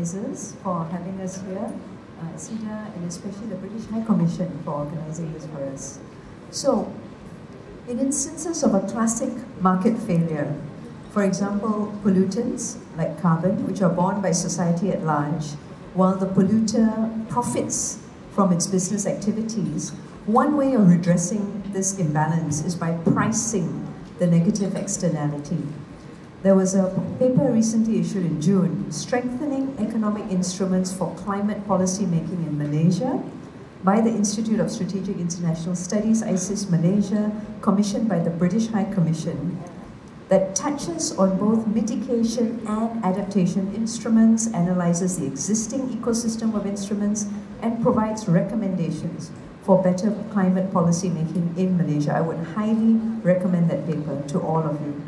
ISES for having us here, SIDA, and especially the British High Commission for organising this for us. So, in instances of a classic market failure, for example, pollutants like carbon, which are borne by society at large, while the polluter profits from its business activities, one way of redressing this imbalance is by pricing the negative externality. There was a paper recently issued in June, Strengthening Economic Instruments for Climate Policy Making in Malaysia, by the Institute of Strategic International Studies, ISES Malaysia, commissioned by the British High Commission, that touches on both mitigation and adaptation instruments, analyzes the existing ecosystem of instruments, and provides recommendations for better climate policy making in Malaysia. I would highly recommend that paper to all of you.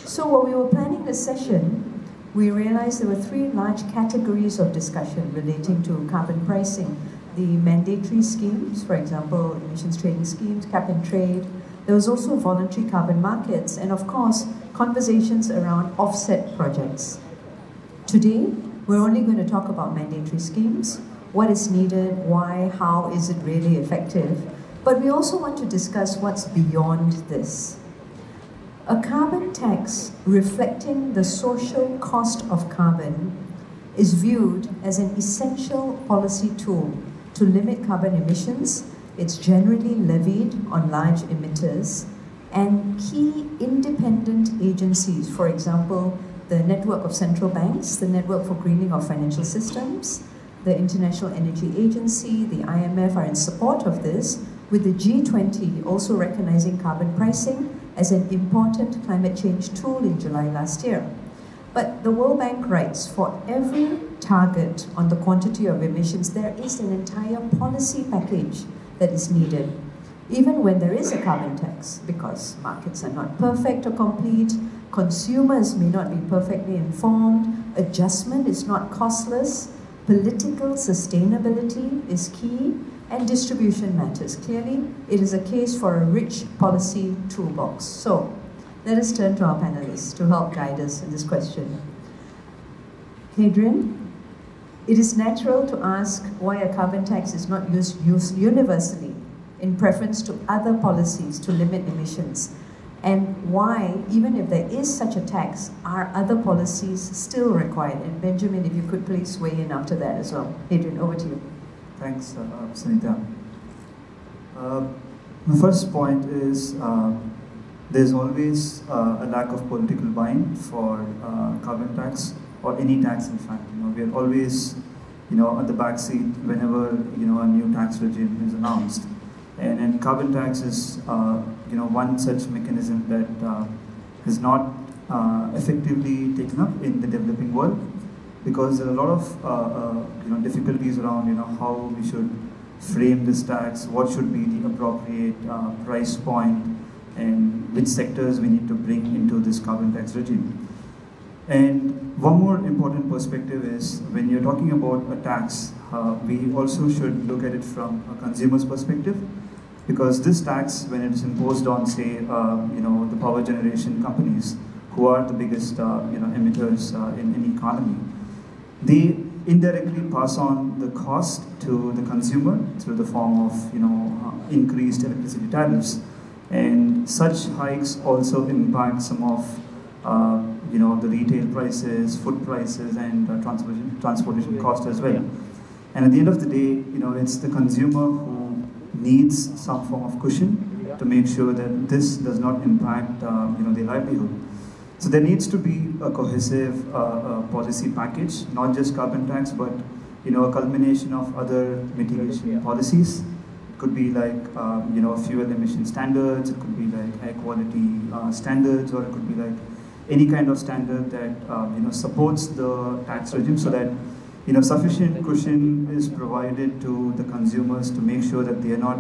So while we were planning this session, we realized there were three large categories of discussion relating to carbon pricing. The mandatory schemes, for example, emissions trading schemes, cap and trade. There was also voluntary carbon markets, and of course, conversations around offset projects. Today, we're only going to talk about mandatory schemes, what is needed, why, how is it really effective, but we also want to discuss what's beyond this. A carbon tax reflecting the social cost of carbon is viewed as an essential policy tool to limit carbon emissions. It's generally levied on large emitters, and key independent agencies, for example, the Network of Central Banks, the Network for Greening of Financial Systems, the International Energy Agency, the IMF are in support of this, with the G20 also recognizing carbon pricing as an important climate change tool in July last year. But the World Bank writes, for every target on the quantity of emissions, there is an entire policy package that is needed, even when there is a carbon tax, because markets are not perfect or complete, consumers may not be perfectly informed, adjustment is not costless, political sustainability is key, and distribution matters. Clearly, it is a case for a rich policy toolbox. So, let us turn to our panelists to help guide us in this question. Hadrian, it is natural to ask why a carbon tax is not used universally in preference to other policies to limit emissions, and why, even if there is such a tax, are other policies still required? And Benjamin, if you could please weigh in after that as well. Adrian, over to you. Thanks, Sunita. My first point is there's always a lack of political buy-in for carbon tax, or any tax in fact. We are always on the back seat whenever a new tax regime is announced. And carbon tax is one such mechanism that is not effectively taken up in the developing world, because there are a lot of difficulties around how we should frame this tax, what should be the appropriate price point, and which sectors we need to bring into this carbon tax regime. And one more important perspective is, when you're talking about a tax, we also should look at it from a consumer's perspective, because this tax, when it is imposed on, say, the power generation companies, who are the biggest emitters in any economy, they indirectly pass on the cost to the consumer through the form of increased electricity tariffs, and such hikes also impact some of the retail prices, food prices, and transportation cost as well. And at the end of the day, it's the consumer who needs some form of cushion to make sure that this does not impact their livelihood. So there needs to be a cohesive policy package, not just carbon tax, but a culmination of other mitigation policies. It could be like fuel emission standards, it could be like air quality standards, or it could be like any kind of standard that supports the tax regime, so that sufficient cushion is provided to the consumers to make sure that they are not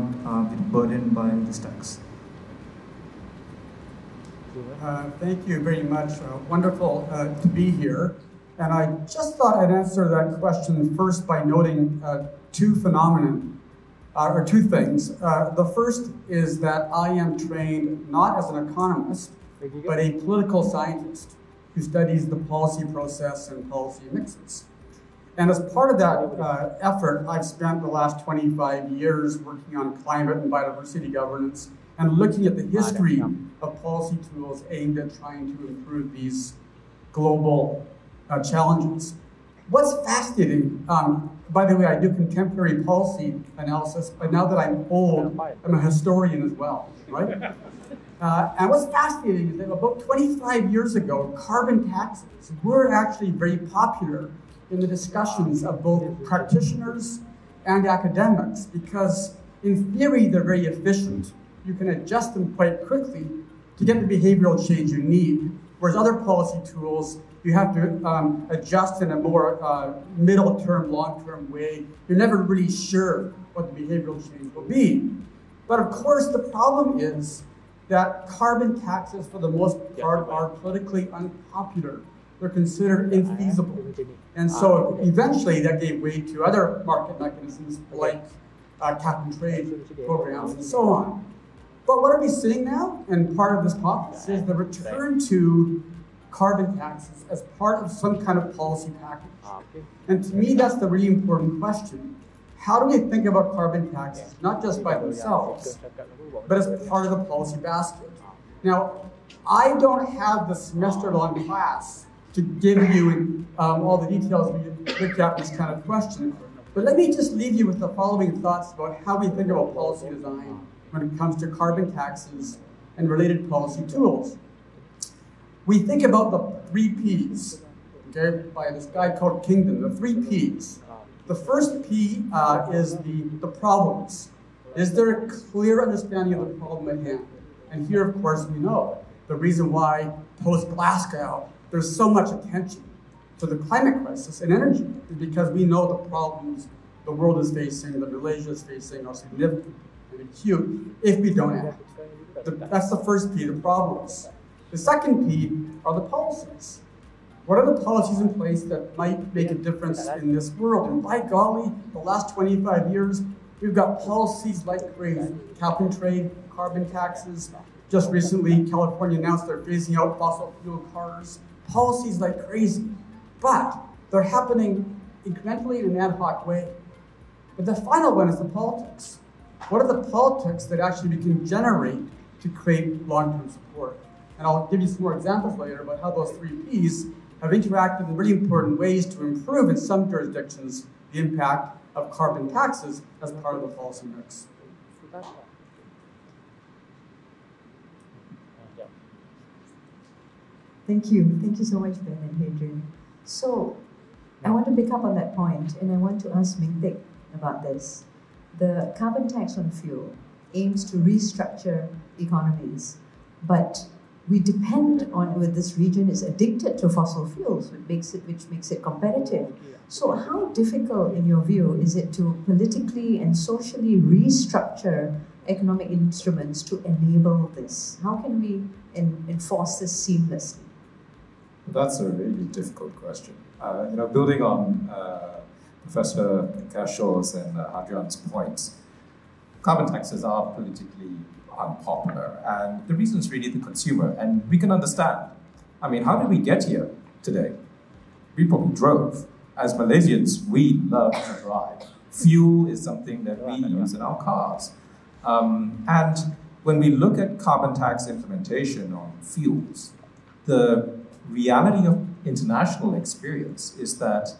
burdened by this tax. Thank you very much. Wonderful to be here. And I just thought I'd answer that question first by noting two things. The first is that I am trained not as an economist, but a political scientist who studies the policy process and policy mixes. And as part of that effort, I've spent the last 25 years working on climate and biodiversity governance and looking at the history of policy tools aimed at trying to improve these global challenges. What's fascinating, by the way, I do contemporary policy analysis, but now that I'm old, I'm a historian as well, right? And what's fascinating is that about 25 years ago, carbon taxes were actually very popular in the discussions of both practitioners and academics, because in theory, they're very efficient. You can adjust them quite quickly to get the behavioral change you need, whereas other policy tools, you have to adjust in a more middle-term, long-term way. You're never really sure what the behavioral change will be. But of course, the problem is that carbon taxes, for the most part, are politically unpopular. They're considered infeasible. And so eventually that gave way to other market mechanisms like cap and trade programs and so on. But what are we seeing now? And part of this conference is the return to carbon taxes as part of some kind of policy package. And to me, that's the really important question. How do we think about carbon taxes, not just by themselves, but as part of the policy basket? Now, I don't have the semester-long class to give you all the details we looked at this kind of question, but let me just leave you with the following thoughts about how we think about policy design when it comes to carbon taxes and related policy tools. We think about the 3 Ps, okay, by this guy called Kingdon, the 3 Ps. The first P is the problems. Is there a clear understanding of the problem at hand? And here, of course, we know the reason why post-Glasgow there's so much attention to the climate crisis and energy is because we know the problems the world is facing, that Malaysia is facing, are significant and acute if we don't act. That's the first P, the problems. The second P are the policies. What are the policies in place that might make a difference in this world? And by golly, the last 25 years, we've got policies like crazy. Cap and trade, carbon taxes. Just recently, California announced they're phasing out fossil fuel cars. Policies like crazy. But they're happening incrementally in an ad hoc way. But the final one is the politics. What are the politics that actually we can generate to create long-term support? And I'll give you some more examples later about how those 3 Ps have interacted in really important ways to improve in some jurisdictions the impact of carbon taxes as part of the policy mix. Thank you. Thank you so much, Ben and Hadrian. So, I want to pick up on that point, and I want to ask Ming-Tek about this. The carbon tax on fuel aims to restructure economies, but we depend on, with this region is addicted to fossil fuels, which makes it competitive. So how difficult, in your view, is it to politically and socially restructure economic instruments to enable this? How can we enforce this seamlessly? That's a really difficult question. Building on Professor Cashaw's and Hadrian's points, carbon taxes are politically unpopular, and the reason is really the consumer, and we can understand. I mean, how did we get here today? We probably drove. As Malaysians, we love to drive. Fuel is something that we use in our cars. And when we look at carbon tax implementation on fuels, the reality of international experience is that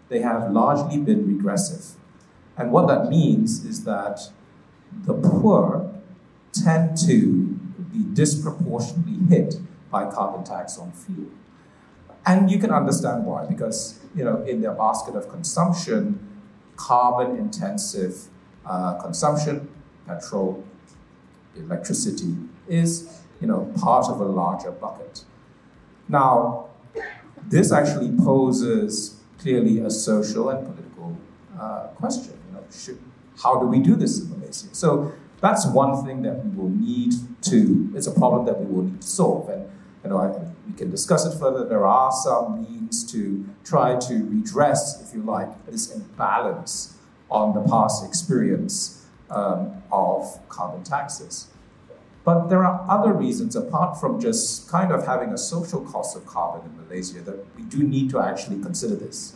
they have largely been regressive. And what that means is that the poor tend to be disproportionately hit by carbon tax on fuel. And you can understand why, because in their basket of consumption, carbon-intensive consumption, petrol, electricity, is part of a larger bucket. Now, this actually poses clearly a social and political question. How do we do this in Malaysia? So that's one thing that we will need to, it's a problem that we will need to solve. And we can discuss it further. There are some means to try to redress, if you like, this imbalance on the past experience of carbon taxes. But there are other reasons, apart from just kind of having a social cost of carbon in Malaysia, that we do need to actually consider this.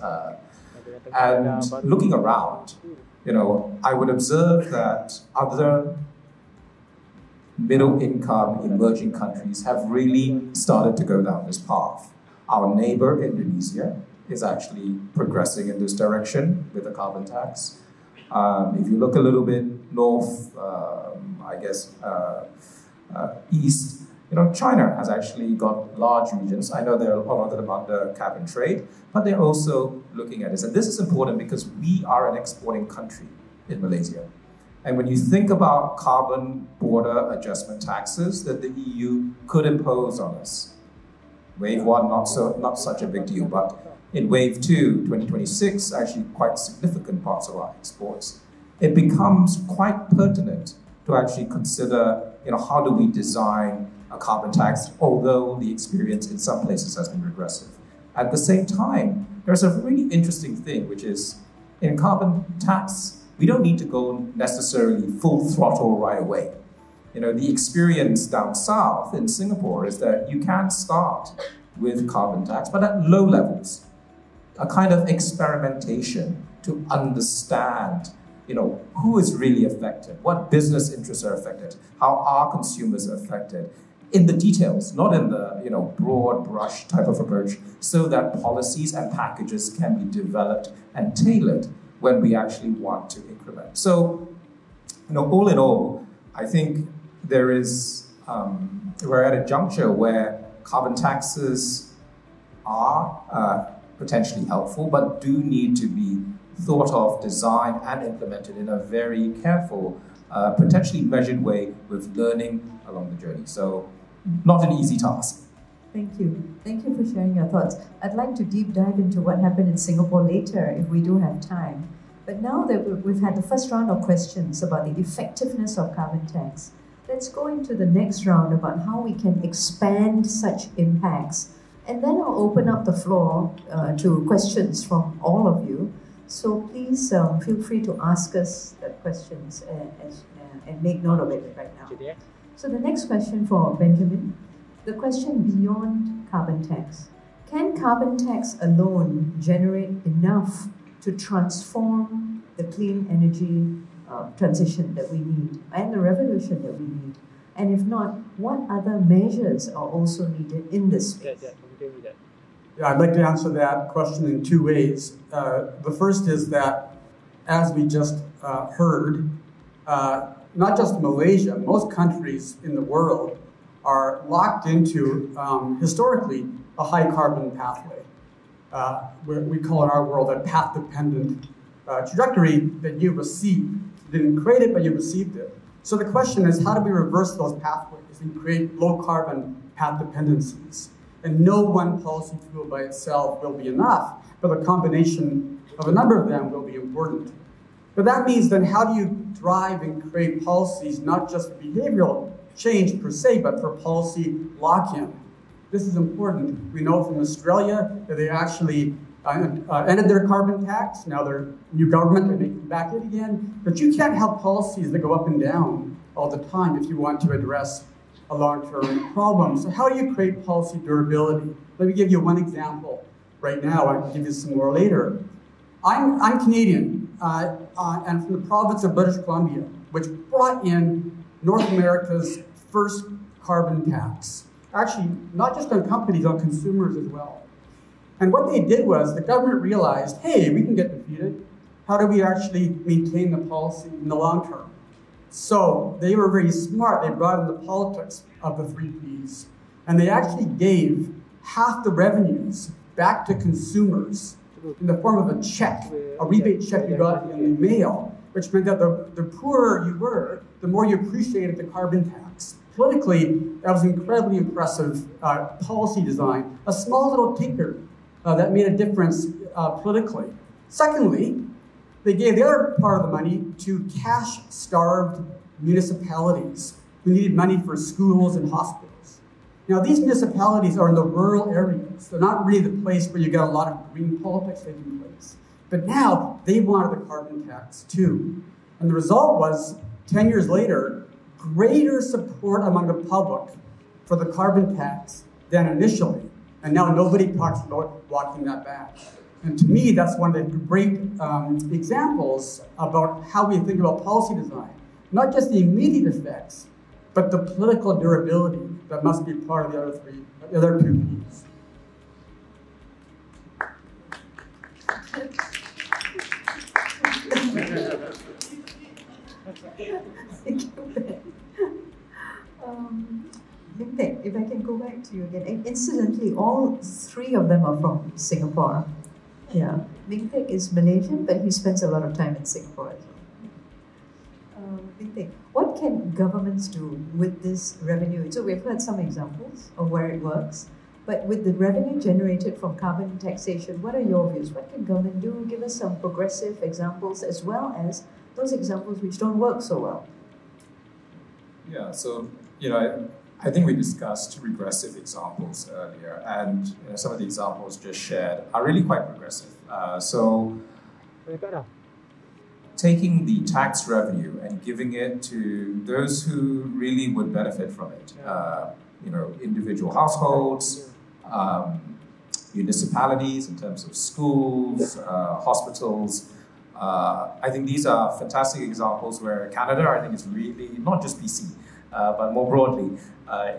And looking around, I would observe that other middle-income emerging countries have really started to go down this path. Our neighbor, Indonesia, is actually progressing in this direction with a carbon tax. If you look a little bit north, east, China has actually got large regions. I know there are a lot of them under cap and trade, but they're also looking at this. And this is important because we are an exporting country in Malaysia. And when you think about carbon border adjustment taxes that the EU could impose on us, wave one, not such a big deal, but in wave two, 2026, actually quite significant parts of our exports, it becomes quite pertinent to actually consider, how do we design a carbon tax, although the experience in some places has been regressive. At the same time, there's a really interesting thing, which is in carbon tax, we don't need to go necessarily full throttle right away. The experience down south in Singapore is that you can start with carbon tax, but at low levels, a kind of experimentation to understand, who is really affected, what business interests are affected, how are consumers affected, in the details, not in the broad brush type of approach, so that policies and packages can be developed and tailored when we actually want to increment. So, all in all, I think there is, we're at a juncture where carbon taxes are potentially helpful, but do need to be thought of, designed, and implemented in a very careful, potentially measured way with learning along the journey. So, not an easy task. Thank you. Thank you for sharing your thoughts. I'd like to deep dive into what happened in Singapore later if we do have time. But now that we've had the first round of questions about the effectiveness of carbon tax, let's go into the next round about how we can expand such impacts. And then I'll open up the floor to questions from all of you. So please feel free to ask us the questions and make note of it right now. So the next question for Benjamin, the question beyond carbon tax. Can carbon tax alone generate enough to transform the clean energy transition that we need and the revolution that we need? And if not, what other measures are also needed in this space? Yeah, I'd like to answer that question in two ways. The first is that, as we just heard, not just Malaysia, most countries in the world are locked into, historically, a high carbon pathway. We call in our world a path-dependent trajectory that you receive. You didn't create it, but you received it. So the question is, how do we reverse those pathways and create low-carbon path dependencies? And no one policy tool by itself will be enough, but a combination of a number of them will be important. But that means then how do you drive and create policies, not just for behavioral change per se, but for policy lock-in? This is important. We know from Australia that they actually ended their carbon tax. Now they're new government, they're making back it again. But you can't have policies that go up and down all the time if you want to address a long-term problem. So how do you create policy durability? Let me give you one example right now. I'll give you some more later. I'm Canadian, and from the province of British Columbia, which brought in North America's first carbon tax. Actually, not just on companies, on consumers as well. And what they did was the government realized, hey, we can get defeated. How do we actually maintain the policy in the long term? So they were very smart. They brought in the politics of the 3 Ps. And they actually gave half the revenues back to consumers in the form of a check, a rebate check you got in the mail, which meant that the poorer you were, the more you appreciated the carbon tax. Politically, that was incredibly impressive policy design, a small little tinker that made a difference politically. Secondly, they gave the other part of the money to cash-starved municipalities who needed money for schools and hospitals. Now, these municipalities are in the rural areas. They're not really the place where you get a lot of green politics taking place. But now, they wanted the carbon tax too. And the result was, 10 years later, greater support among the public for the carbon tax than initially. And now nobody talks about walking that back. And to me, that's one of the great examples about how we think about policy design. Not just the immediate effects, but the political durability that must be part of the other two P's. Thank you, Ben. If I can go back to you again. Incidentally, all three of them are from Singapore. Yeah, Ming Tek is Malaysian, but he spends a lot of time in Singapore as well. Ming Tek, what can governments do with this revenue? So we've heard some examples of where it works, but with the revenue generated from carbon taxation, what are your views? What can government do? Give us some progressive examples as well as those examples which don't work so well. Yeah, so, I think we discussed regressive examples earlier, and some of the examples just shared are really quite progressive. So, taking the tax revenue and giving it to those who really would benefit from it, individual households, municipalities in terms of schools, hospitals. I think these are fantastic examples where Canada, I think, is really, not just BC, but more broadly,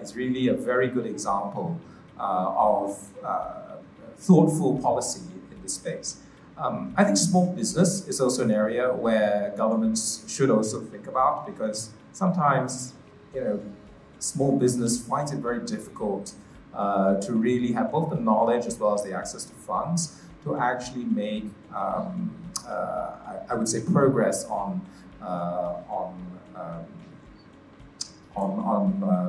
is really a very good example of thoughtful policy in this space. I think small business is also an area where governments should also think about, because sometimes, small business finds it very difficult to really have both the knowledge as well as the access to funds to actually make, I would say, progress on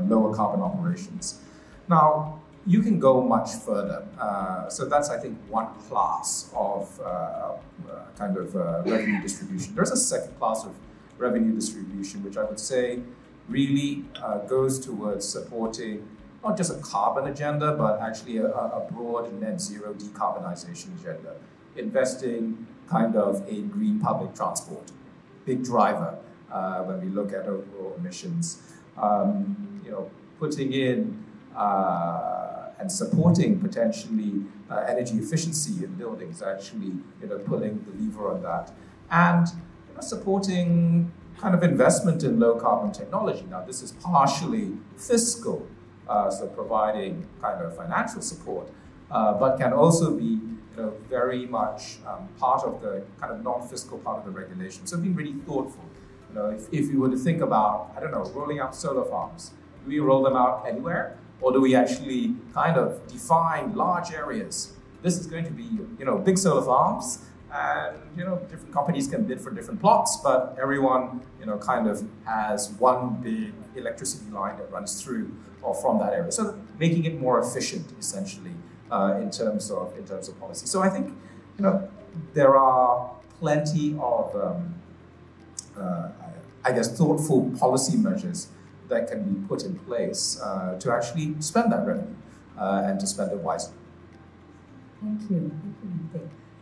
lower carbon operations. Now, you can go much further. So that's, I think, one class of revenue distribution. There's a second class of revenue distribution, which I would say really goes towards supporting not just a carbon agenda, but actually a broad net zero decarbonization agenda. Investing kind of in green public transport, big driver when we look at overall emissions. Putting in and supporting potentially energy efficiency in buildings, actually pulling the lever on that, and supporting kind of investment in low carbon technology. Now, this is partially fiscal, so providing kind of financial support, but can also be very much part of the kind of non-fiscal part of the regulation. So being really thoughtful. If you were to think about, I don't know, rolling out solar farms, do we roll them out anywhere? Or do we actually kind of define large areas? This is going to be, big solar farms, and, different companies can bid for different plots, but everyone, kind of has one big electricity line that runs through or from that area. So making it more efficient, essentially, in terms of policy. So I think, there are plenty of, thoughtful policy measures that can be put in place to actually spend that revenue and to spend it wisely. Thank you.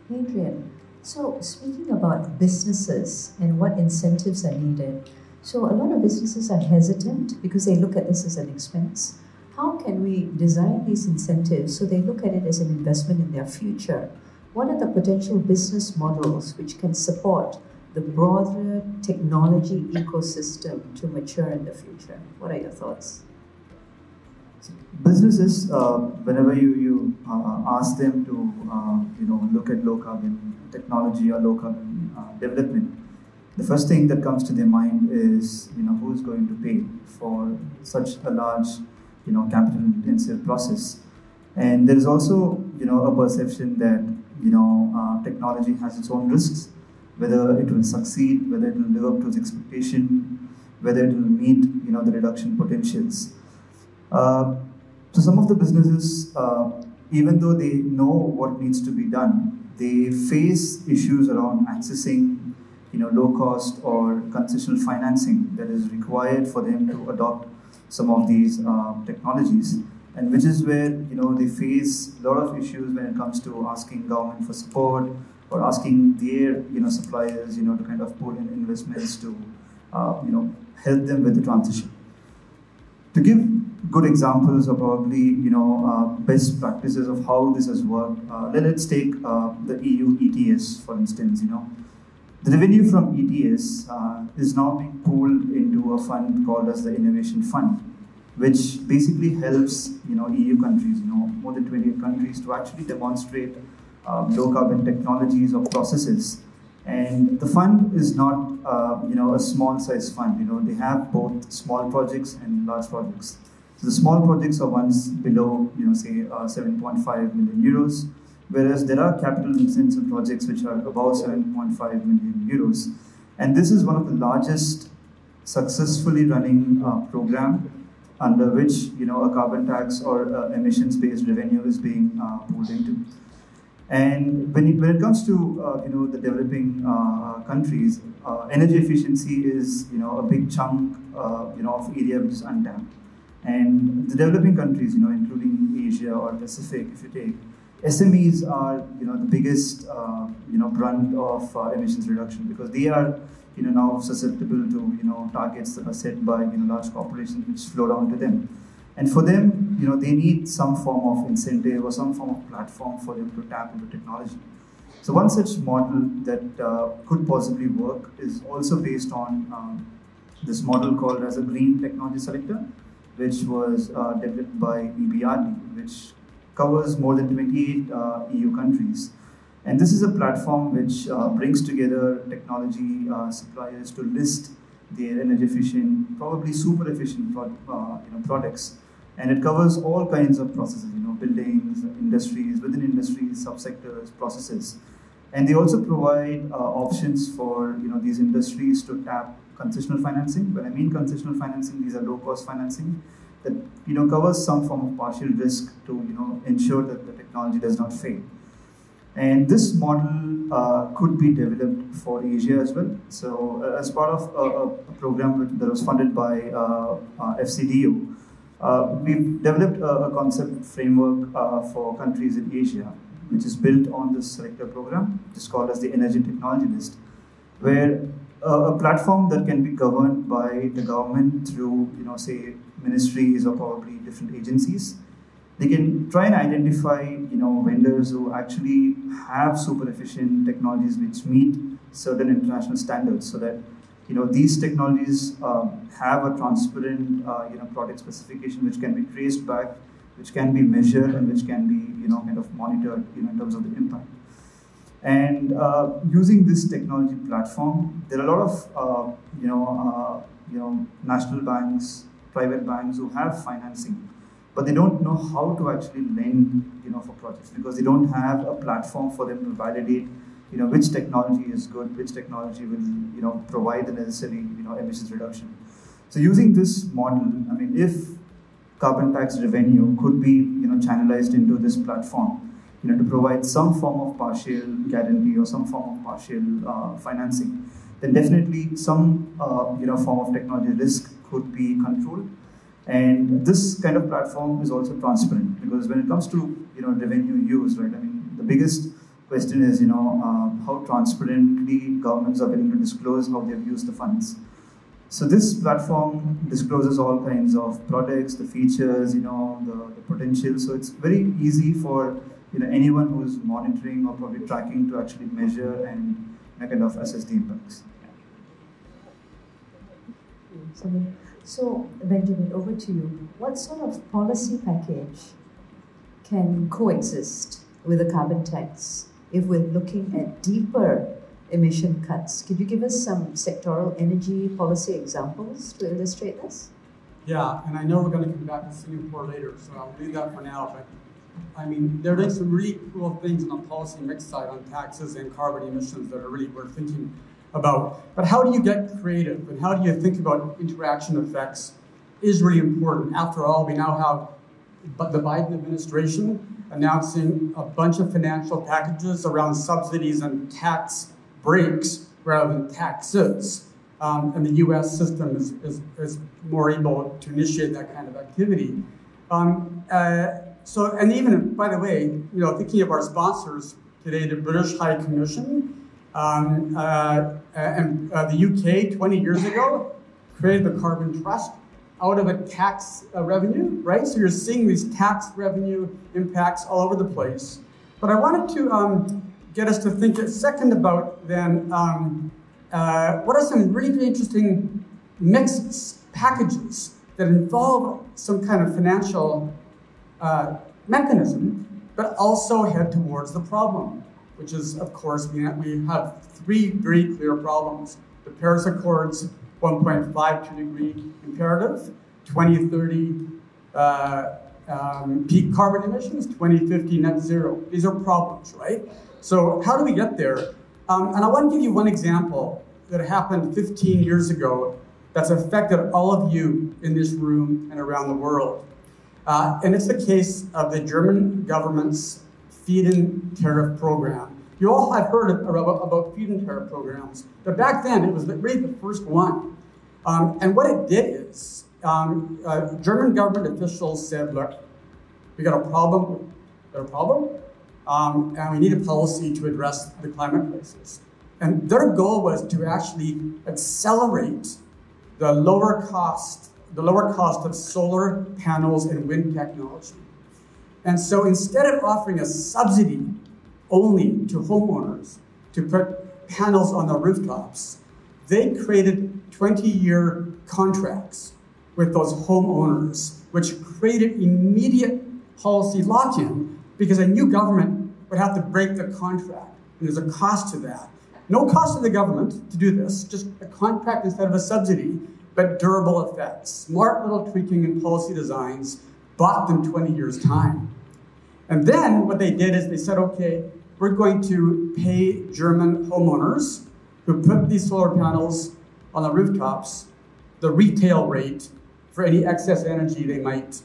Thank you, Adrian. So speaking about businesses and what incentives are needed, so a lot of businesses are hesitant because they look at this as an expense. How can we design these incentives so they look at it as an investment in their future? What are the potential business models which can support the broader technology ecosystem to mature in the future? What are your thoughts? Businesses, whenever you ask them to look at low carbon technology or low carbon development, the first thing that comes to their mind is who's going to pay for such a large capital intensive process. And there is also a perception that technology has its own risks, whether it will succeed, whether it will live up to its expectation, whether it will meet the reduction potentials. So some of the businesses, even though they know what needs to be done, they face issues around accessing low cost or concessional financing that is required for them to adopt some of these technologies, and which is where they face a lot of issues when it comes to asking government for support or asking their suppliers to kind of put in investments to help them with the transition. To give good examples of probably best practices of how this has worked, let's take the EU ETS, for instance. The revenue from ETS is now being pooled into a fund called as the Innovation Fund, which basically helps EU countries, more than 28 countries, to actually demonstrate low carbon technologies or processes. And the fund is not a small size fund. They have both small projects and large projects. So the small projects are ones below say 7.5 million euros, whereas there are capital intensive projects which are above 7.5 million euros. And this is one of the largest successfully running program under which a carbon tax or emissions-based revenue is being pulled into. And when it comes to the developing countries, energy efficiency is a big chunk of area which is untapped. And the developing countries, including Asia or Pacific, if you take, SMEs are the biggest brunt of emissions reduction, because they are now susceptible to targets that are set by large corporations which flow down to them. And for them, they need some form of incentive or some form of platform for them to tap into technology. So one such model that could possibly work is also based on this model called as a Green Technology Selector, which was developed by EBRD, which covers more than 28 EU countries. And this is a platform which brings together technology suppliers to list their energy efficient, probably super efficient products. And it covers all kinds of processes, buildings, industries, within industries, subsectors, processes. And they also provide options for these industries to tap concessional financing. When I mean concessional financing, these are low-cost financing that covers some form of partial risk to ensure that the technology does not fail. And this model could be developed for Asia as well. So as part of a program that was funded by FCDO, we've developed a concept framework for countries in Asia, which is built on this selector program, which is called as the Energy Technology List, where a platform that can be governed by the government through, say, ministries or probably different agencies. They can try and identify, vendors who actually have super efficient technologies which meet certain international standards, so that these technologies have a transparent, product specification which can be traced back, which can be measured, and which can be, kind of monitored, in terms of the impact. And using this technology platform, there are a lot of, national banks, private banks who have financing, but they don't know how to actually lend, for projects, because they don't have a platform for them to validate which technology is good, which technology will, provide the necessary, emissions reduction. So using this model, I mean, if carbon tax revenue could be, channelized into this platform, to provide some form of partial guarantee or some form of partial financing, then definitely some, form of technology risk could be controlled. And this kind of platform is also transparent, because when it comes to, revenue use, right? I mean, the biggest question is, how transparently governments are willing to disclose how they've used the funds. So this platform discloses all kinds of products, the features, the potential. So it's very easy for anyone who's monitoring or probably tracking to actually measure and kind of assess the impacts. So Benjamin, over to you. What sort of policy package can coexist with a carbon tax if we're looking at deeper emission cuts? Could you give us some sectoral energy policy examples to illustrate this? Yeah, and I know we're going to come back to Singapore later, so I'll leave that for now. But I mean, there are some really cool things on the policy mix side on taxes and carbon emissions that are really worth thinking about. But how do you get creative, and how do you think about interaction effects is really important. After all, we now have the Biden administration announcing a bunch of financial packages around subsidies and tax breaks rather than taxes. And the US system is more able to initiate that kind of activity. And even, by the way, thinking of our sponsors today, the British High Commission and the UK 20 years ago created the Carbon Trust, out of a tax revenue, right? So you're seeing these tax revenue impacts all over the place. But I wanted to get us to think a second about then what are some really interesting mixes, packages that involve some kind of financial mechanism, but also head towards the problem, which is, of course, we have three very clear problems. The Paris Accords 1.52 degree imperative, 2030 peak carbon emissions, 2050 net zero. These are problems, right? So how do we get there? And I want to give you one example that happened 15 years ago that's affected all of you in this room and around the world. And it's the case of the German government's feed-in tariff program. You all have heard about feed-in tariff programs, but back then it was really the first one. And what it did is, German government officials said, look, we got a problem, and we need a policy to address the climate crisis. And their goal was to actually accelerate the lower cost of solar panels and wind technology. And so instead of offering a subsidy only to homeowners to put panels on their rooftops, they created 20-year contracts with those homeowners, which created immediate policy lock-in because a new government would have to break the contract. And there's a cost to that. No cost to the government to do this, just a contract instead of a subsidy, but durable effects. Smart little tweaking and policy designs bought them 20 years' time. And then what they did is they said, okay, we're going to pay German homeowners who put these solar panels on the rooftops the retail rate for any excess energy they might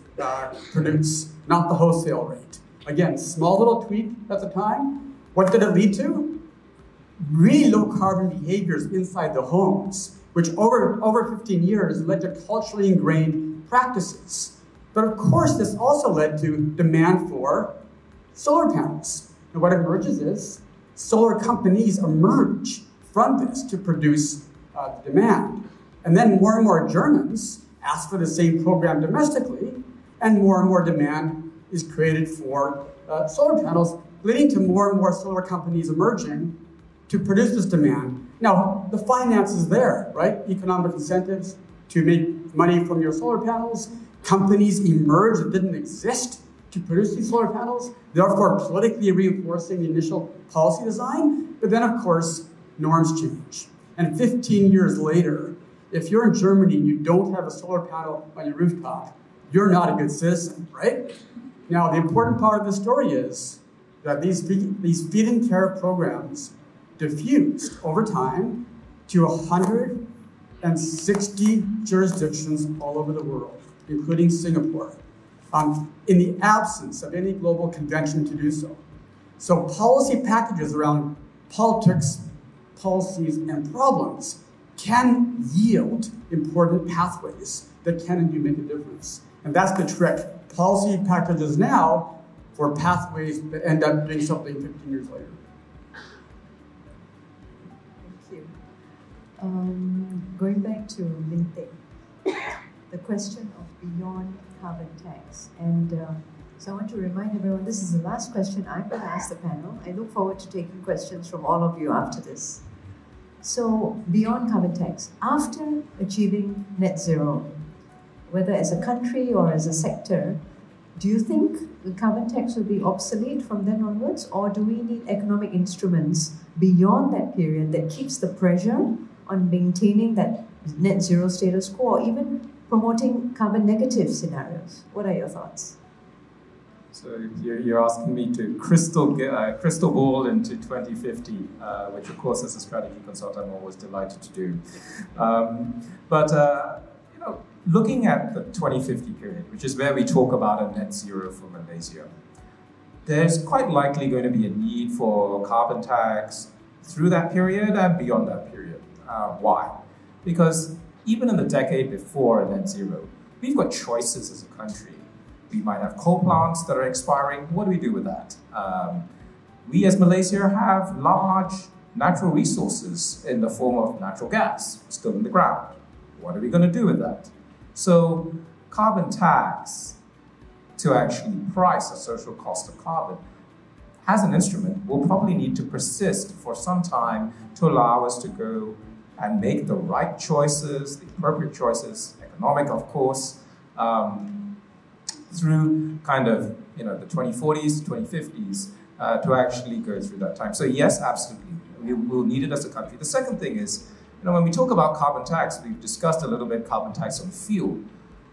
produce, not the wholesale rate. Again, small little tweak at the time. What did it lead to? Really low carbon behaviors inside the homes, which over 15 years led to culturally ingrained practices. But of course, this also led to demand for solar panels. And what emerges is solar companies emerge from this to produce the demand. And then more and more Germans ask for the same program domestically, and more demand is created for solar panels, leading to more and more solar companies emerging to produce this demand. Now, the finance is there, right? Economic incentives to make money from your solar panels. Companies emerge that didn't exist to produce these solar panels, therefore politically reinforcing the initial policy design. But then, of course, norms change. And 15 years later, if you're in Germany and you don't have a solar panel on your rooftop, you're not a good citizen, right? Now, the important part of the story is that these feed-in tariff programs diffused over time to 160 jurisdictions all over the world, including Singapore, in the absence of any global convention to do so. So policy packages around politics, policies, and problems can yield important pathways that can and do make a difference. And that's the trick. Policy packages now for pathways that end up doing something 15 years later. Going back to Linte, the question of beyond carbon tax. And so I want to remind everyone, this is the last question I'm going to ask the panel. I look forward to taking questions from all of you after this. So beyond carbon tax, after achieving net zero, whether as a country or as a sector, do you think the carbon tax will be obsolete from then onwards, or do we need economic instruments beyond that period that keeps the pressure on maintaining that net zero status quo, or even promoting carbon negative scenarios? What are your thoughts? So you're asking me to crystal ball into 2050, which of course as a strategy consultant I'm always delighted to do. Looking at the 2050 period, which is where we talk about a net zero for Malaysia, there's quite likely going to be a need for carbon tax through that period and beyond that period. Why? Because even in the decade before net zero, we've got choices as a country. We might have coal plants that are expiring. What do we do with that? We as Malaysia have large natural resources in the form of natural gas still in the ground. What are we going to do with that? So carbon tax, to actually price a social cost of carbon, as an instrument, will probably need to persist for some time to allow us to go and make the right choices, the appropriate choices, economic, of course, through kind of the 2040s, 2050s, to actually go through that time. So yes, absolutely, we will need it as a country. The second thing is, when we talk about carbon tax, we've discussed a little bit carbon tax on fuel,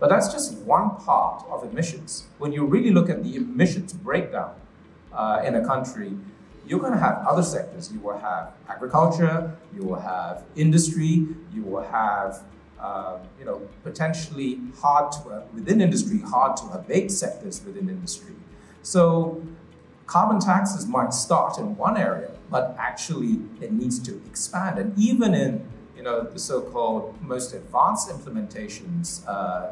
but that's just one part of emissions. When you really look at the emissions breakdown in a country, you're going to have other sectors. You will have agriculture, you will have industry, you will have potentially within industry, hard to abate sectors within industry. So carbon taxes might start in one area, but actually it needs to expand. And even in the so-called most advanced implementations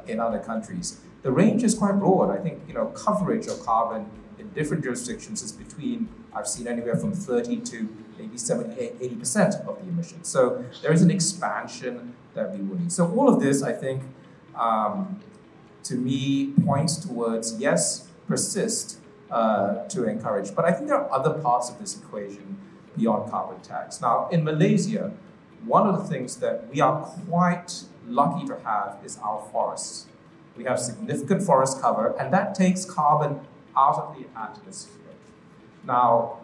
in other countries, the range is quite broad. I think coverage of carbon in different jurisdictions is between, I've seen anywhere from 30 to maybe 70, 80% of the emissions. So there is an expansion that we will need. So all of this, I think, to me, points towards, yes, persist to encourage. But I think there are other parts of this equation beyond carbon tax. Now, in Malaysia, one of the things that we are quite lucky to have is our forests. We have significant forest cover, and that takes carbon out of the atmosphere. Now,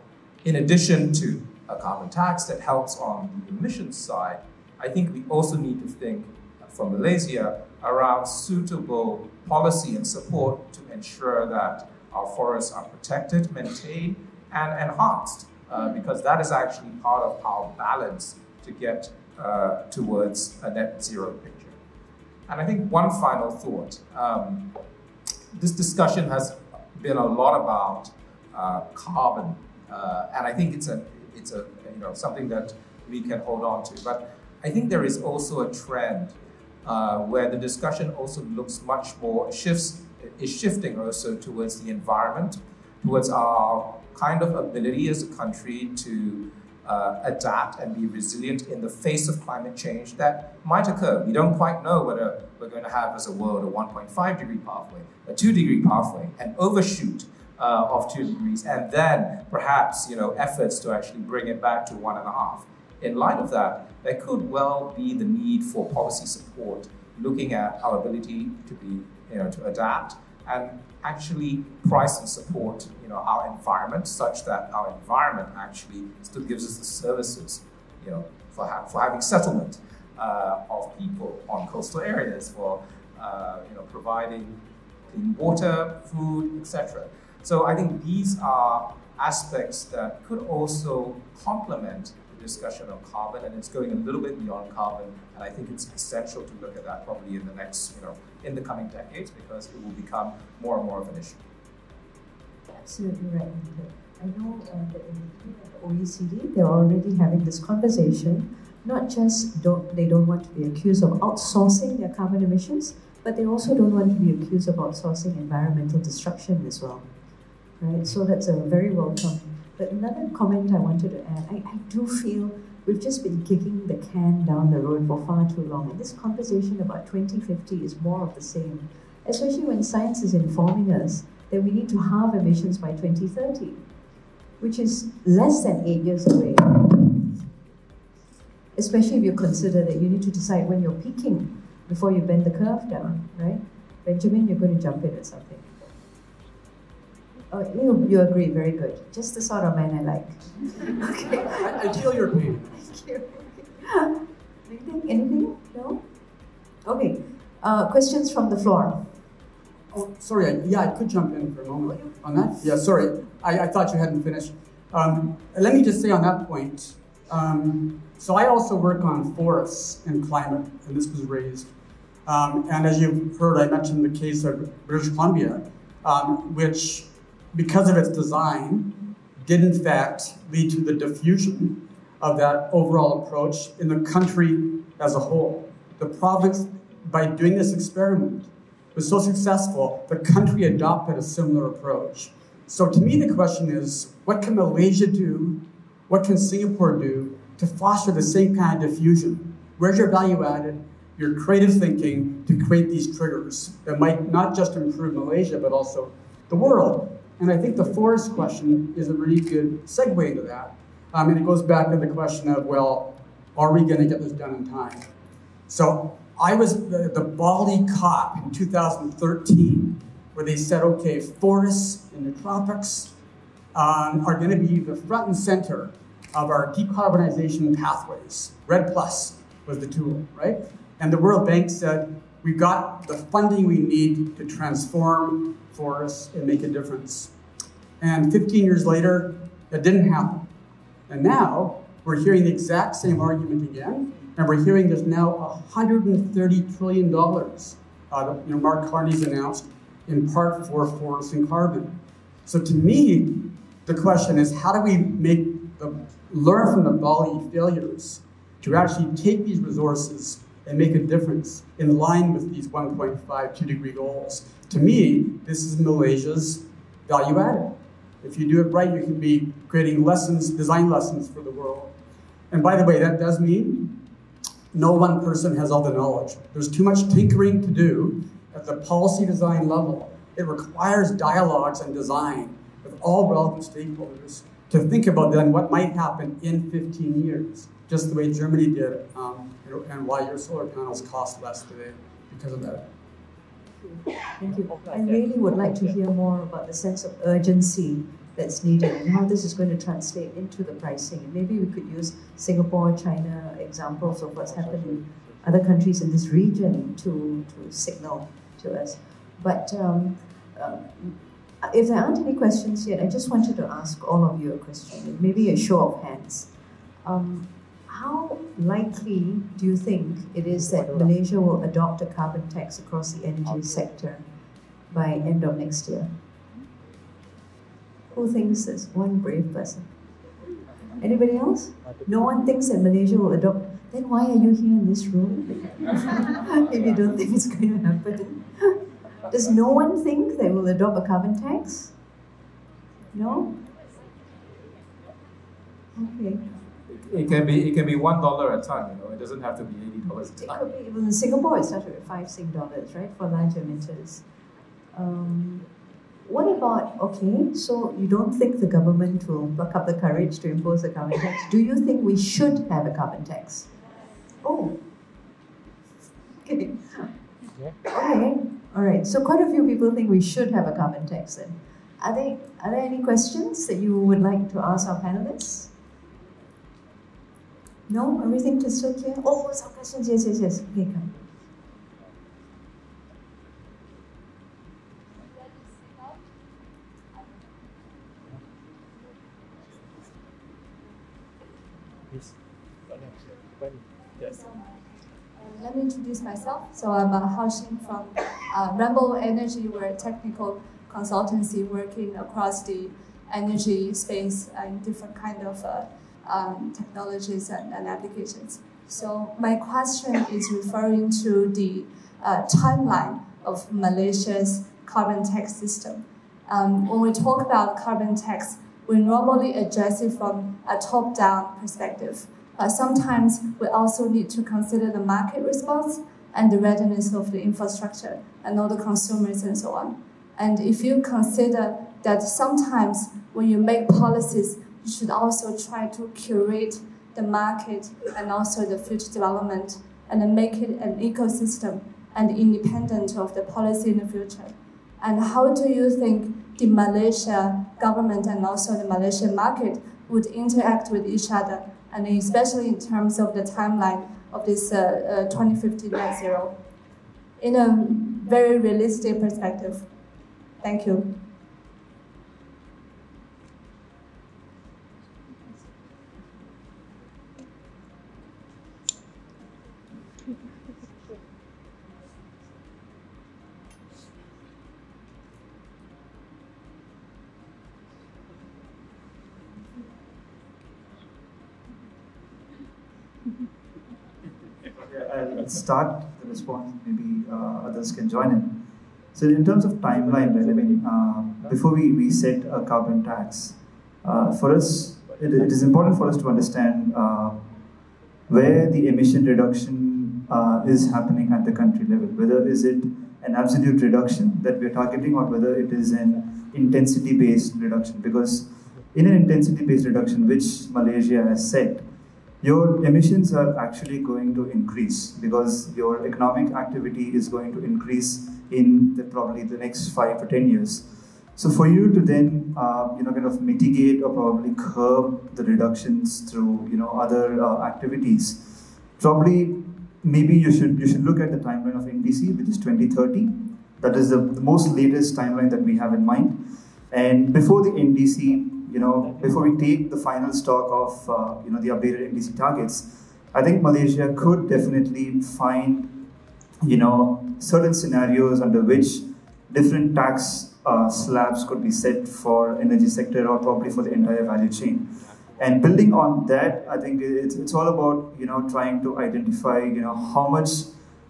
in addition to a carbon tax that helps on the emissions side, I think we also need to think for Malaysia around suitable policy and support to ensure that our forests are protected, maintained, and enhanced, because that is actually part of our balance to get towards a net zero picture. And I think one final thought. This discussion has been a lot about carbon, and I think it's a something that we can hold on to. But I think there is also a trend where the discussion also looks much more is shifting also towards the environment, towards our kind of ability as a country to adapt and be resilient in the face of climate change that might occur. We don't quite know whether we're going to have as a world a 1.5 degree pathway, a 2 degree pathway, an overshoot of 2 degrees, and then perhaps efforts to actually bring it back to 1.5. In light of that, there could well be the need for policy support, looking at our ability to be to adapt and actually price and support our environment such that our environment actually still gives us the services for having settlement of people on coastal areas, for providing clean water, food, etc. So I think these are aspects that could also complement the discussion of carbon, and it's going a little bit beyond carbon, and I think it's essential to look at that probably in the next, in the coming decades, because it will become more and more of an issue. Absolutely right. I know that in the OECD, they're already having this conversation. Not just they don't want to be accused of outsourcing their carbon emissions, but they also don't want to be accused of outsourcing environmental destruction as well. Right? So that's a very welcome. But another comment I wanted to add, I do feel we've just been kicking the can down the road for far too long. And this conversation about 2050 is more of the same, especially when science is informing us that we need to halve emissions by 2030, which is less than 8 years away. Especially if you consider that you need to decide when you're peaking before you bend the curve down, right? Benjamin, you're going to jump in at something. Oh, you agree, very good. Just the sort of man I like. Okay. I feel your pain. Thank you. Anything? No? Okay. Questions from the floor. Oh, sorry. I could jump in for a moment on that. Yeah, sorry. I thought you hadn't finished. Let me just say on that point, so I also work on forests and climate, and this was raised. And as you've heard, I mentioned the case of British Columbia, which, because of its design, did in fact lead to the diffusion of that overall approach in the country as a whole. The province, by doing this experiment, was so successful, the country adopted a similar approach. So to me, the question is, what can Malaysia do? What can Singapore do to foster the same kind of diffusion? Where's your value added? your creative thinking to create these triggers that might not just improve Malaysia, but also the world. And I think the forest question is a really good segue into that. And it goes back to the question of, well, are we going to get this done in time? So I was the Bali COP in 2013, where they said, okay, forests in the tropics are going to be the front and center of our decarbonization pathways. REDD+ was the tool, right? And the World Bank said, we've got the funding we need to transform forests and make a difference. And 15 years later, that didn't happen. And now, we're hearing the exact same argument again, and we're hearing there's now $130 trillion Mark Carney's announced, in part for forests and carbon. So to me, the question is, how do we learn from the Bali failures to actually take these resources and make a difference in line with these 1.5, 2 degree goals? To me, this is Malaysia's value added. If you do it right, you can be creating lessons, design lessons for the world. And by the way, that does mean no one person has all the knowledge. There's too much tinkering to do at the policy design level. It requires dialogues and design with all relevant stakeholders to think about then what might happen in 15 years, just the way Germany did, and why your solar panels cost less today because of that. Thank you. I really would like to hear more about the sense of urgency that's needed and how this is going to translate into the pricing. And maybe we could use Singapore, China examples of what's happened in other countries in this region to signal to us. But if there aren't any questions yet, I just wanted to ask all of you a question, maybe a show of hands. How likely do you think it is that Malaysia will adopt a carbon tax across the energy sector by end of next year? Who thinks this? One brave person. Anybody else? No one thinks that Malaysia will adopt. Then why are you here in this room? If you don't think it's going to happen. Does no one think they will adopt a carbon tax? No? Okay. It can be $1 a ton, It doesn't have to be $80 a ton. It could be, well, in Singapore it started with $5 right, for large emitters. What about, okay, so you don't think the government will pluck up the courage to impose a carbon tax? Do you think we should have a carbon tax? Oh. Okay. Okay. All right. So quite a few people think we should have a carbon tax then. Are there any questions that you would like to ask our panelists? No? Everything crystal clear? Oh, some questions. Yes. Okay, come. Yes. Let me introduce myself. So I'm Haoxing from Rainbow Energy. We're a technical consultancy working across the energy space in different kind of technologies and applications. So my question is referring to the timeline of Malaysia's carbon tax system. When we talk about carbon tax, we normally address it from a top-down perspective. Sometimes we also need to consider the market response and the readiness of the infrastructure and all the consumers and so on. And if you consider that sometimes when you make policies, you should also try to curate the market and also the future development and then make it an ecosystem and independent of the policy in the future. And how do you think the Malaysia government and also the Malaysian market would interact with each other, and especially in terms of the timeline of this 2050 net zero, in a very realistic perspective? Thank you. I'll start the response, maybe others can join in. So in terms of timeline, right, I mean, before we set a carbon tax, for us, it is important for us to understand where the emission reduction is happening at the country level. Whether is it an absolute reduction that we're targeting, or whether it is an intensity-based reduction. Because in an intensity-based reduction, which Malaysia has set, your emissions are actually going to increase because your economic activity is going to increase in probably the next 5 to 10 years. So for you to then, kind of mitigate or probably curb the reductions through, other activities, probably maybe you should look at the timeline of NDC, which is 2030. That is the most latest timeline that we have in mind. And before the NDC, before we take the final stock of, the updated NDC targets, I think Malaysia could definitely find, certain scenarios under which different tax slabs could be set for energy sector or probably for the entire value chain. And building on that, I think it's all about, trying to identify, how much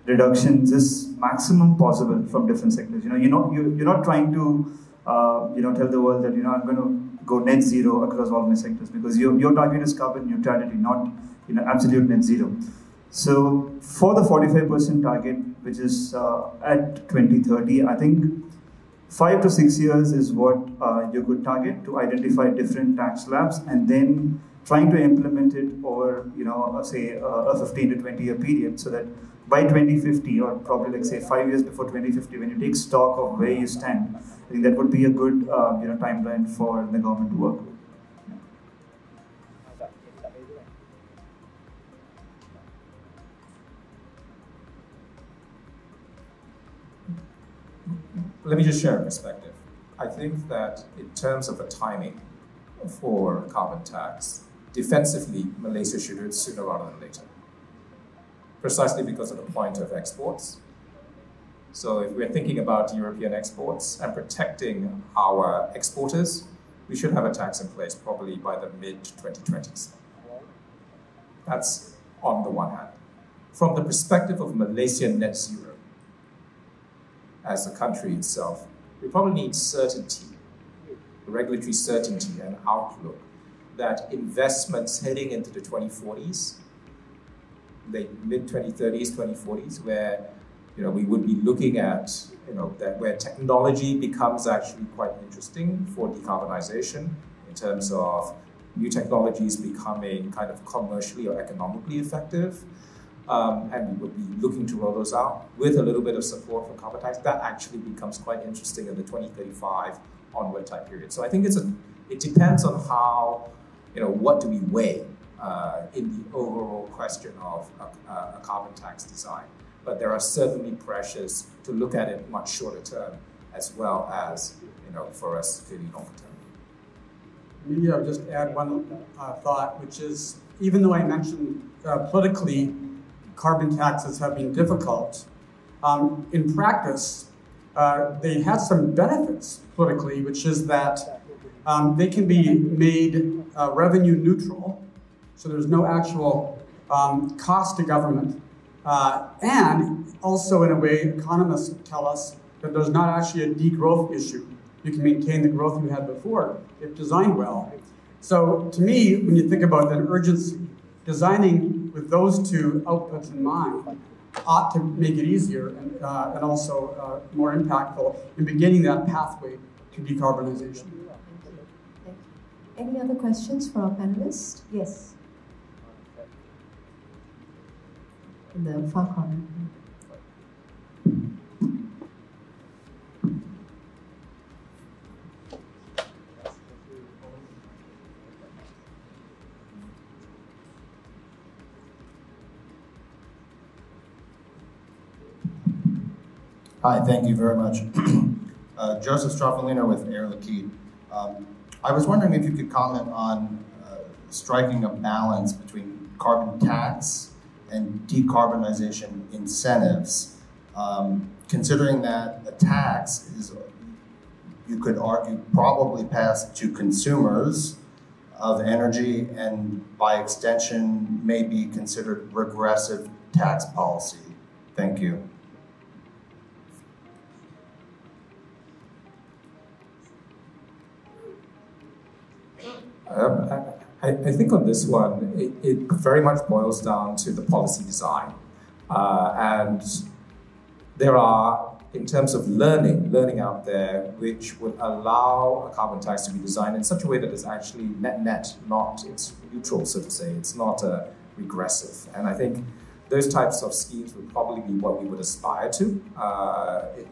reductions is maximum possible from different sectors. You're not trying to, tell the world that, I'm going to go net zero across all my sectors, because your target is carbon neutrality, not, absolute net zero. So for the 45% target, which is at 2030, I think 5 to 6 years is what you could target to identify different tax slabs, and then trying to implement it over, say a 15 to 20 year period, so that by 2050, or probably like say 5 years before 2050, when you take stock of where you stand, I think that would be a good timeline for the government to work with. Let me just share a perspective. I think that in terms of the timing for carbon tax, defensively, Malaysia should do it sooner rather than later. Precisely because of the point of exports. So if we're thinking about European exports and protecting our exporters, we should have a tax in place probably by the mid-2020s. That's on the one hand. From the perspective of Malaysian net zero, as a country itself, we probably need certainty, regulatory certainty and outlook that investments heading into the 2040s, the mid-2030s, 2040s, where we would be looking at that where technology becomes actually quite interesting for decarbonization in terms of new technologies becoming kind of commercially or economically effective. And we would be looking to roll those out with a little bit of support from carbon tax. That actually becomes quite interesting in the 2035 onward time period. So I think it depends on how, what do we weigh in the overall question of a carbon tax design. But there are certainly pressures to look at it much shorter term, as well as, for us, clearly longer term. Maybe I'll just add one thought, which is, even though I mentioned politically, carbon taxes have been difficult. In practice, they have some benefits politically, which is that they can be made revenue neutral, so there's no actual cost to government. And also, in a way, economists tell us that there's not actually a degrowth issue. You can maintain the growth you had before if designed well. So to me, when you think about that urgency, designing with those two outputs in mind ought to make it easier and also more impactful in beginning that pathway to decarbonization. Any other questions for our panelists? Yes. In the far corner. Hi, thank you very much. Joseph Stroffolino with Air Liquide. I was wondering if you could comment on striking a balance between carbon tax and decarbonization incentives, considering that a tax is, you could argue, probably passed to consumers of energy and by extension may be considered regressive tax policy. Thank you. I think on this one, it very much boils down to the policy design. And there are, in terms of learning out there, which would allow a carbon tax to be designed in such a way that it's actually net, not it's neutral, so to say. It's not regressive. And I think those types of schemes would probably be what we would aspire to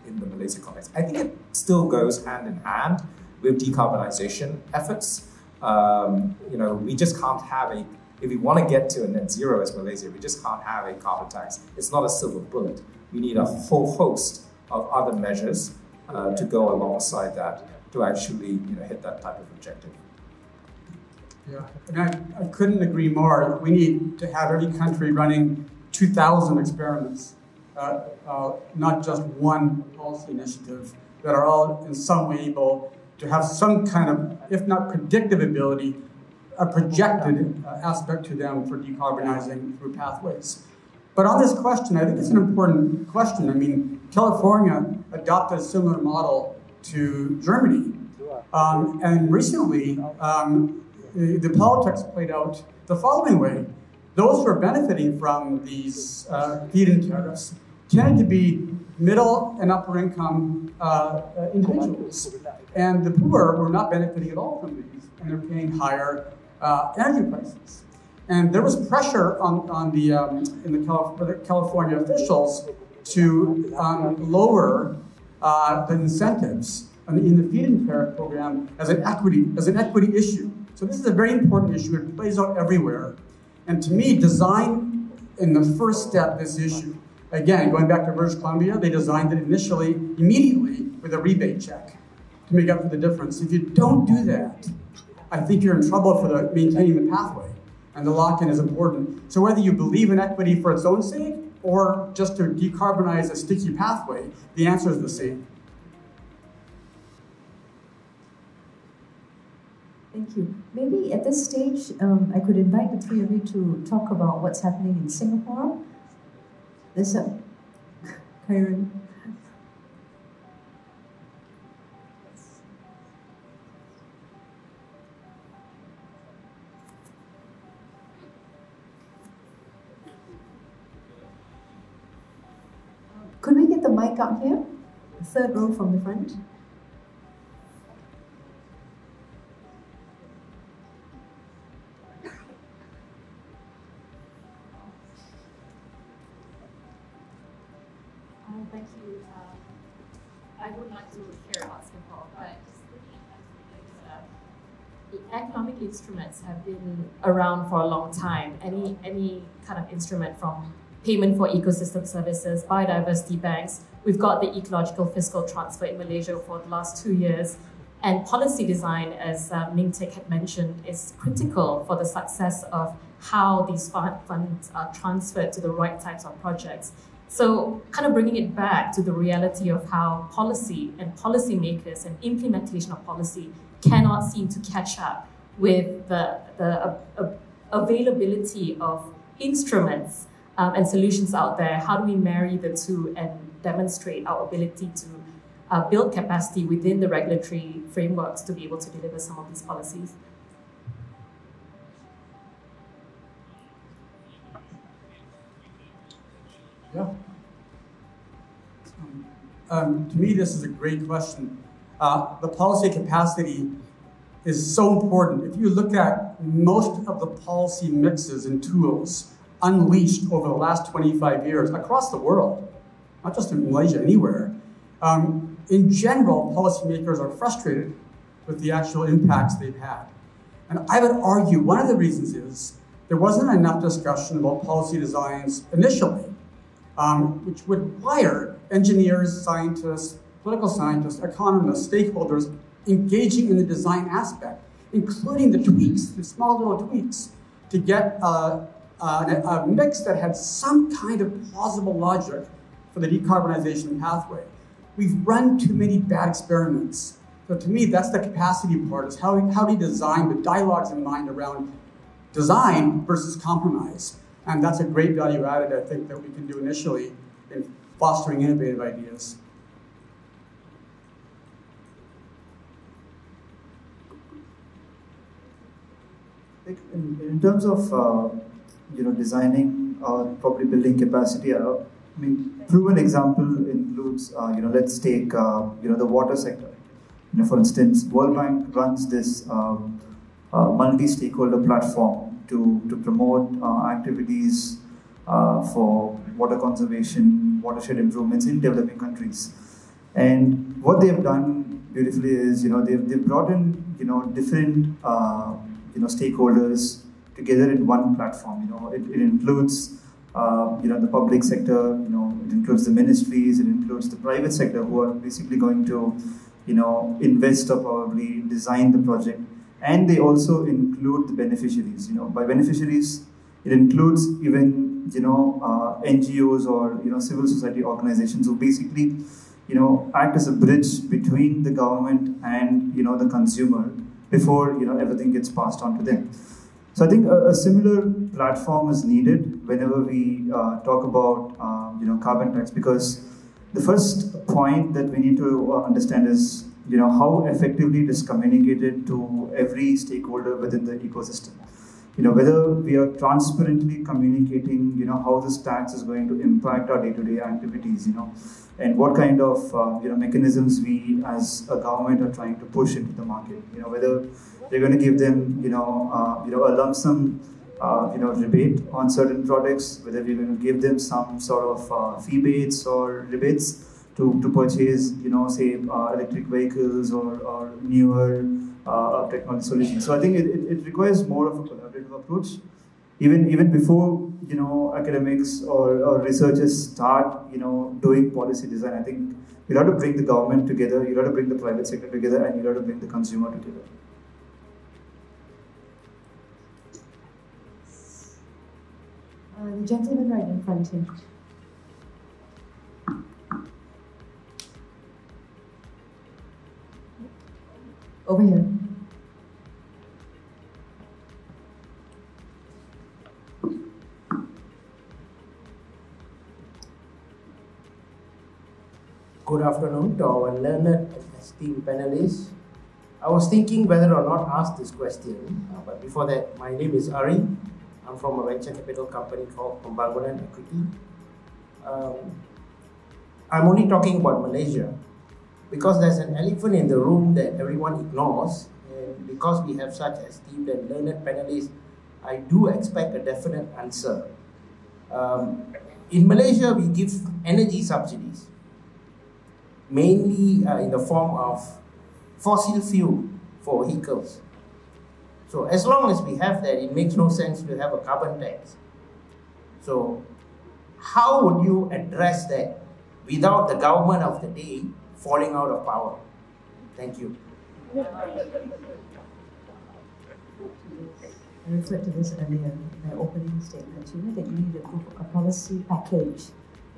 in the Malaysia context. I think it still goes hand in hand with decarbonization efforts. We just can't have if we want to get to a net zero as Malaysia, we just can't have a carbon tax. It's not a silver bullet. We need a whole host of other measures to go alongside that to actually hit that type of objective. Yeah, and I couldn't agree more. We need to have every country running 2,000 experiments, not just one policy initiative, that are all in some way able to have some kind of, if not predictive ability, a projected aspect to them for decarbonizing through pathways. But on this question, I think it's an important question. I mean, California adopted a similar model to Germany. And recently, the politics played out the following way. Those who are benefiting from these feed-in tariffs tend to be middle and upper income individuals. And the poor were not benefiting at all from these, and they're paying higher energy prices. And there was pressure on the California officials to lower the incentives in the feed-in tariff program as an equity issue. So this is a very important issue. It plays out everywhere. And to me, design in the first step this issue. Again, going back to British Columbia, they designed it immediately with a rebate check to make up for the difference. If you don't do that, I think you're in trouble for maintaining the pathway. And the lock-in is important. So whether you believe in equity for its own sake or just to decarbonize a sticky pathway, the answer is the same. Thank you. Maybe at this stage, I could invite the three of you to talk about what's happening in Singapore. Lisa, Karen. Could we get the mic out here? The third row from the front. Thank you. I would like to hear about Singapore, but the economic instruments have been around for a long time. Any kind of instrument from payment for ecosystem services, biodiversity banks. We've got the ecological fiscal transfer in Malaysia for the last 2 years. And policy design, as Ning Teck had mentioned, is critical for the success of how these funds are transferred to the right types of projects. So kind of bringing it back to the reality of how policy and policymakers and implementation of policy cannot seem to catch up with the availability of instruments and solutions out there. How do we marry the two and demonstrate our ability to build capacity within the regulatory frameworks to be able to deliver some of these policies? Yeah. To me, this is a great question. The policy capacity is so important. If you look at most of the policy mixes and tools unleashed over the last 25 years across the world, not just in Malaysia, anywhere, in general, policymakers are frustrated with the actual impacts they've had. And I would argue one of the reasons is there wasn't enough discussion about policy designs initially, which would require engineers, scientists, political scientists, economists, stakeholders engaging in the design aspect, including the tweaks, the small little tweaks, to get a mix that had some kind of plausible logic for the decarbonization pathway. We've run too many bad experiments. So to me, that's the capacity part, is how do you design with dialogues in mind around design versus compromise. And that's a great value added, I think, that we can do initially in fostering innovative ideas. In terms of designing probably building capacity. Proven example includes, let's take, the water sector. For instance, World Bank runs this multi-stakeholder platform to promote activities for water conservation, watershed improvements in developing countries. And what they've done beautifully is, they've brought in, different, stakeholders together in one platform. It includes, the public sector. It includes the ministries. It includes the private sector who are basically going to, invest or probably design the project. And they also include the beneficiaries. By beneficiaries, it includes even, NGOs or, civil society organizations who basically, act as a bridge between the government and, the consumer before, everything gets passed on to them. So I think a similar platform is needed whenever we talk about, carbon tax, because the first point that we need to understand is, how effectively it is communicated to every stakeholder within the ecosystem. Whether we are transparently communicating, how this tax is going to impact our day-to-day activities, and what kind of, mechanisms we as a government are trying to push into the market. Whether we're going to give them, a lump sum, rebate on certain products, whether we're going to give them some sort of rebates or rebates to purchase, say, electric vehicles or newer technology solutions. So I think it requires more of a collaborative approach. Even before, academics or researchers start, doing policy design, I think you have to bring the government together, you have to bring the private sector together, and you have to bring the consumer together. The gentleman right in front here. Over here. Good afternoon to our learned and esteemed panelists. I was thinking whether or not ask this question, but before that, my name is Ari. I'm from a venture capital company called Pembangunan Equity. I'm only talking about Malaysia because there's an elephant in the room that everyone ignores, and because we have such esteemed and learned panelists, I do expect a definite answer. In Malaysia, we give energy subsidies, mainly in the form of fossil fuel for vehicles. So as long as we have that, it makes no sense to have a carbon tax. So how would you address that without the government of the day falling out of power? Thank you. I referred to this earlier in my opening statement. That you need a policy package,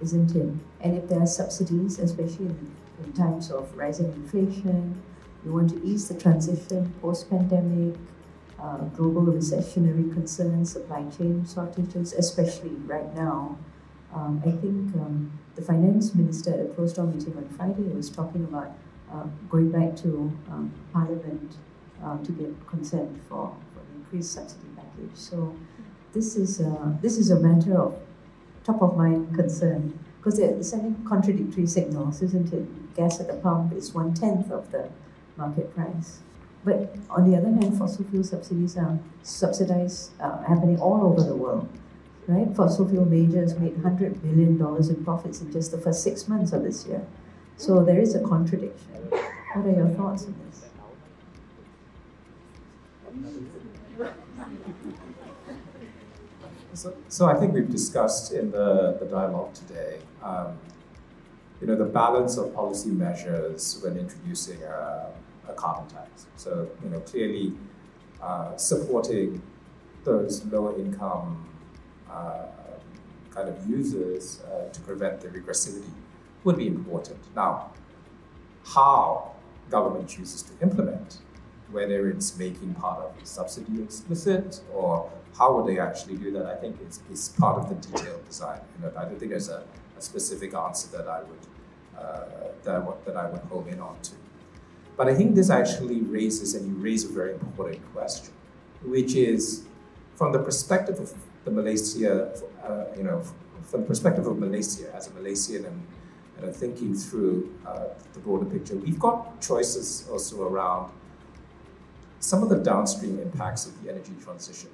isn't it? And if there are subsidies, especially in times of rising inflation, you want to ease the transition post-pandemic, global recessionary concerns, supply chain shortages, especially right now. I think the finance minister at a closed-door meeting on Friday was talking about going back to Parliament to get consent for the increased subsidy package. So this is a matter of top-of-mind concern, because they're sending contradictory signals, isn't it? Gas at the pump is 1/10 of the market price. But on the other hand, fossil fuel subsidies are subsidized, happening all over the world, right? Fossil fuel majors made $100 billion in profits in just the first 6 months of this year. So there is a contradiction. What are your thoughts on this? So I think we've discussed in the dialogue today, the balance of policy measures when introducing a carbon tax. So, clearly supporting those lower income kind of users to prevent the regressivity would be important. Now, how government chooses to implement, whether it's making part of the subsidy explicit or how would they actually do that, I think is part of the detailed design. I don't think there's a specific answer that I would home in on to. But I think this actually raises, and you raise a very important question, which is from the perspective of the Malaysia, from the perspective of Malaysia, as a Malaysian and thinking through the broader picture, we've got choices also around some of the downstream impacts of the energy transition.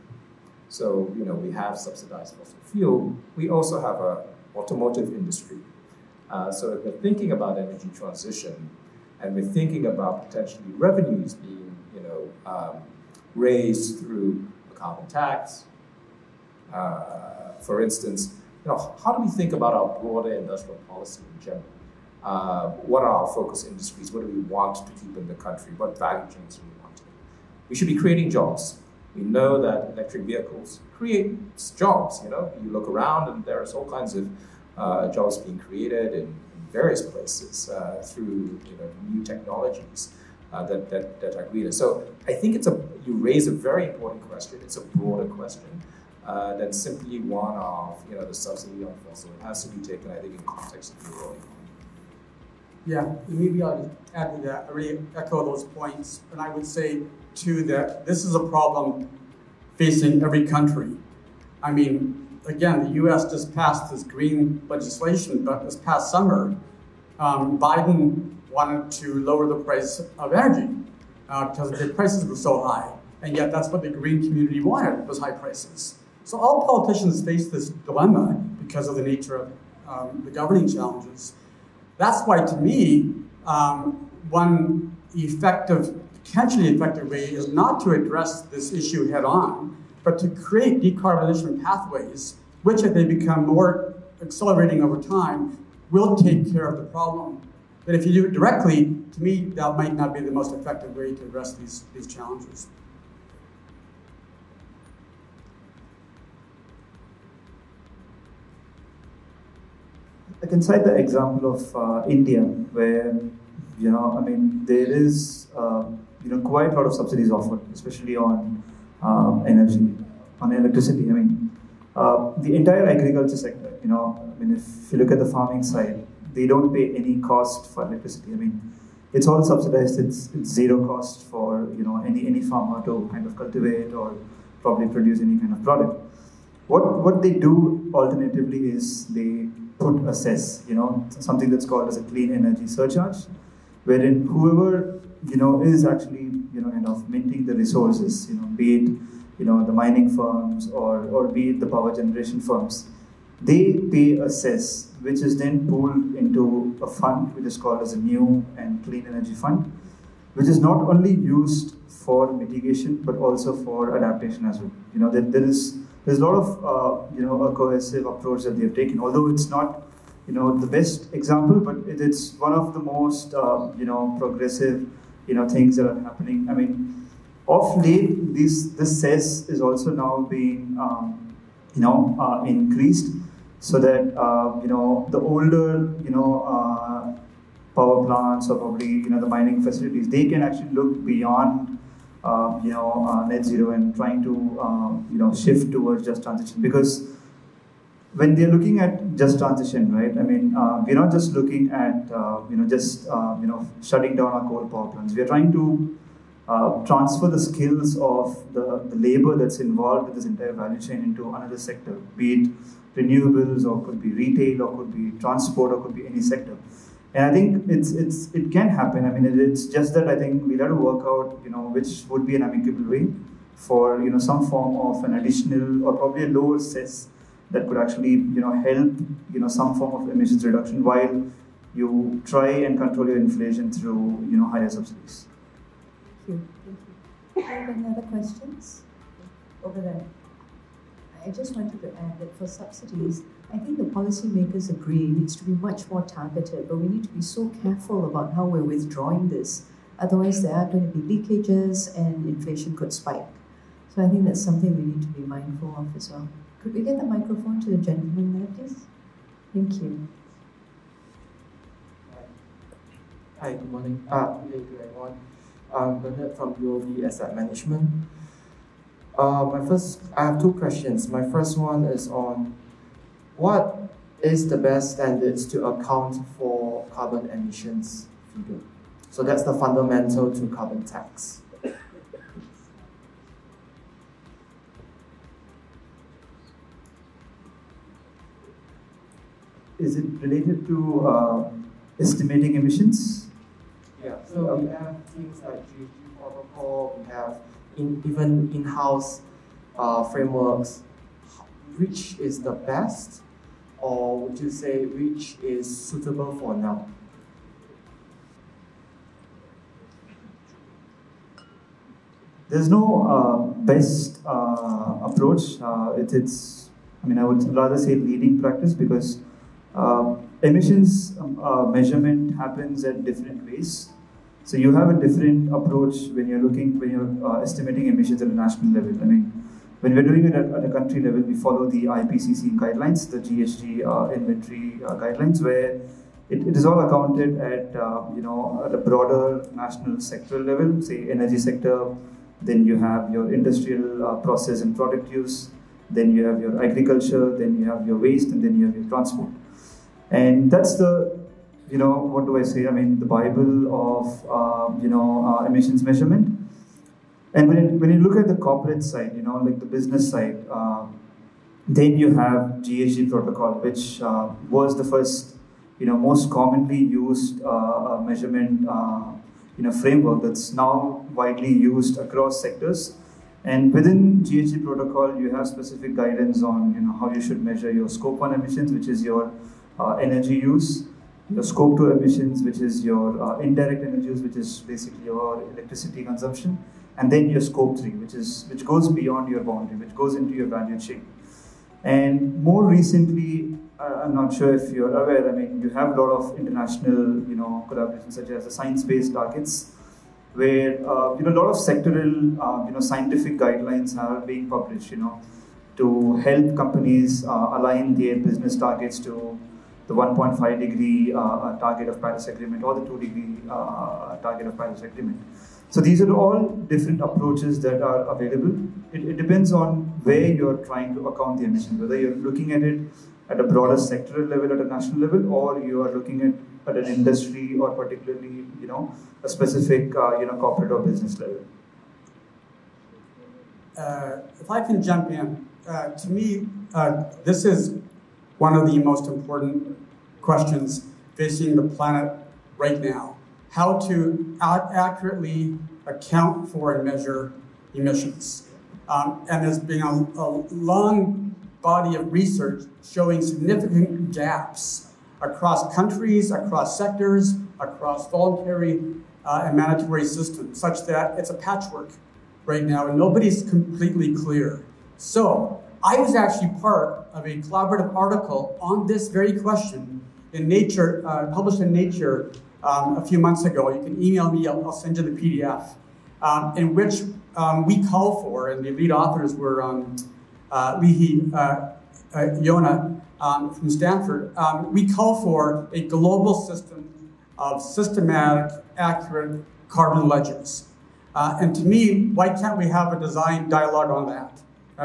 So, we have subsidized fossil fuel. We also have an automotive industry. So if we're thinking about energy transition and we're thinking about potentially revenues being, raised through a carbon tax, for instance, how do we think about our broader industrial policy in general? What are our focus industries? What do we want to keep in the country? What value chains do we want to keep? We should be creating jobs. We know that electric vehicles create jobs. You look around and there's all kinds of jobs being created in various places through new technologies that are greener. So I think you raise a very important question. It's a broader question than simply one of the subsidy on fossil. It has to be taken, I think, in context of the overall economy. Yeah, maybe I'll just add to that. I really echo those points, and I would say too that this is a problem facing every country. I mean, again, the U.S. just passed this green legislation, but this past summer, Biden wanted to lower the price of energy because the prices were so high, and yet that's what the green community wanted, was high prices. So all politicians face this dilemma because of the nature of the governing challenges. That's why, to me, one potentially effective way is not to address this issue head on, but to create decarbonization pathways, which, if they become more accelerating over time, will take care of the problem. But if you do it directly, to me, that might not be the most effective way to address these challenges. I can cite the example of India, where there is quite a lot of subsidies offered, especially on energy, on electricity. The entire agriculture sector. If you look at the farming side, they don't pay any cost for electricity. It's all subsidized. It's zero cost for any farmer to kind of cultivate or probably produce any kind of product. What they do alternatively is they put a cess, something that's called as a clean energy surcharge, wherein whoever is actually kind of minting the resources, be it the mining firms or be it the power generation firms, they pay a cess, which is then pooled into a fund which is called as a new and clean energy fund, which is not only used for mitigation but also for adaptation as well. There's a lot of a cohesive approach that they've taken, although it's not the best example, but it's one of the most progressive things that are happening. Of late, this cess is also now being increased, so that the older power plants or probably the mining facilities, they can actually look beyond net zero and trying to shift towards just transition. Because when they're looking at just transition, right? We're not just looking at shutting down our coal power plants. We're trying to transfer the skills of the labor that's involved with this entire value chain into another sector, be it renewables, or could be retail, or could be transport, or could be any sector. And I think it can happen. It's just that I think we'll have to work out, which would be an amicable way for some form of an additional or probably a lower cess that could actually help some form of emissions reduction while you try and control your inflation through higher subsidies. Thank you. Do you have any other questions? Over there. I just wanted to add that for subsidies, I think the policymakers agree it needs to be much more targeted, but we need to be so careful about how we're withdrawing this. Otherwise, there are going to be leakages and inflation could spike. So I think that's something we need to be mindful of as well. Could we get the microphone to the gentleman there, please? Thank you. Hi, good morning. Good day to everyone. I'm Bernard from UOB Asset Management. I have two questions. My first one is on what is the best standards to account for carbon emissions figure? So that's the fundamental to carbon tax. is it related to estimating emissions? Yeah, so we have things like GHG protocol, we have even in-house frameworks. Which is the best, or would you say which is suitable for now? There's no best approach. It's I mean, I would rather say leading practice, because emissions measurement happens at different ways. So you have a different approach when you're estimating emissions at a national level. I mean, when we're doing it at a country level, we follow the IPCC guidelines, the GHG inventory guidelines, where it is all accounted at at a broader national sectoral level, say energy sector. Then you have your industrial process and product use. Then you have your agriculture. Then you have your waste, and then you have your transport. And that's the what do I say? I mean, the Bible of emissions measurement. And when you look at the corporate side, like the business side, then you have GHG protocol, which was the first, most commonly used measurement, framework that's now widely used across sectors. And within GHG protocol, you have specific guidance on, how you should measure your scope 1 emissions, which is your energy use, your scope 2 emissions, which is your indirect energy use, which is basically your electricity consumption. And then your scope 3, which goes beyond your boundary, which goes into your value chain. And more recently, I'm not sure if you're aware, I mean, you have a lot of international, collaborations such as the science-based targets, where, a lot of sectoral, scientific guidelines are being published, to help companies align their business targets to the 1.5 degree target of Paris Agreement, or the 2 degree target of Paris Agreement. So these are all different approaches that are available. It depends on where you're trying to account the emissions, whether you're looking at it at a broader sectoral level, at a national level, or you are looking at an industry, or particularly, a specific, corporate or business level. If I can jump in, to me, this is one of the most important questions facing the planet right now. How to accurately account for and measure emissions. And there's been a long body of research showing significant gaps across countries, across sectors, across voluntary and mandatory systems, such that it's a patchwork right now, and nobody's completely clear. So I was actually part of a collaborative article on this very question in Nature, published in Nature a few months ago. You can email me, I'll send you the PDF, in which we call for, and the lead authors were Lihi Yona from Stanford, we call for a global system of systematic, accurate carbon ledgers. And to me, why can't we have a design dialogue on that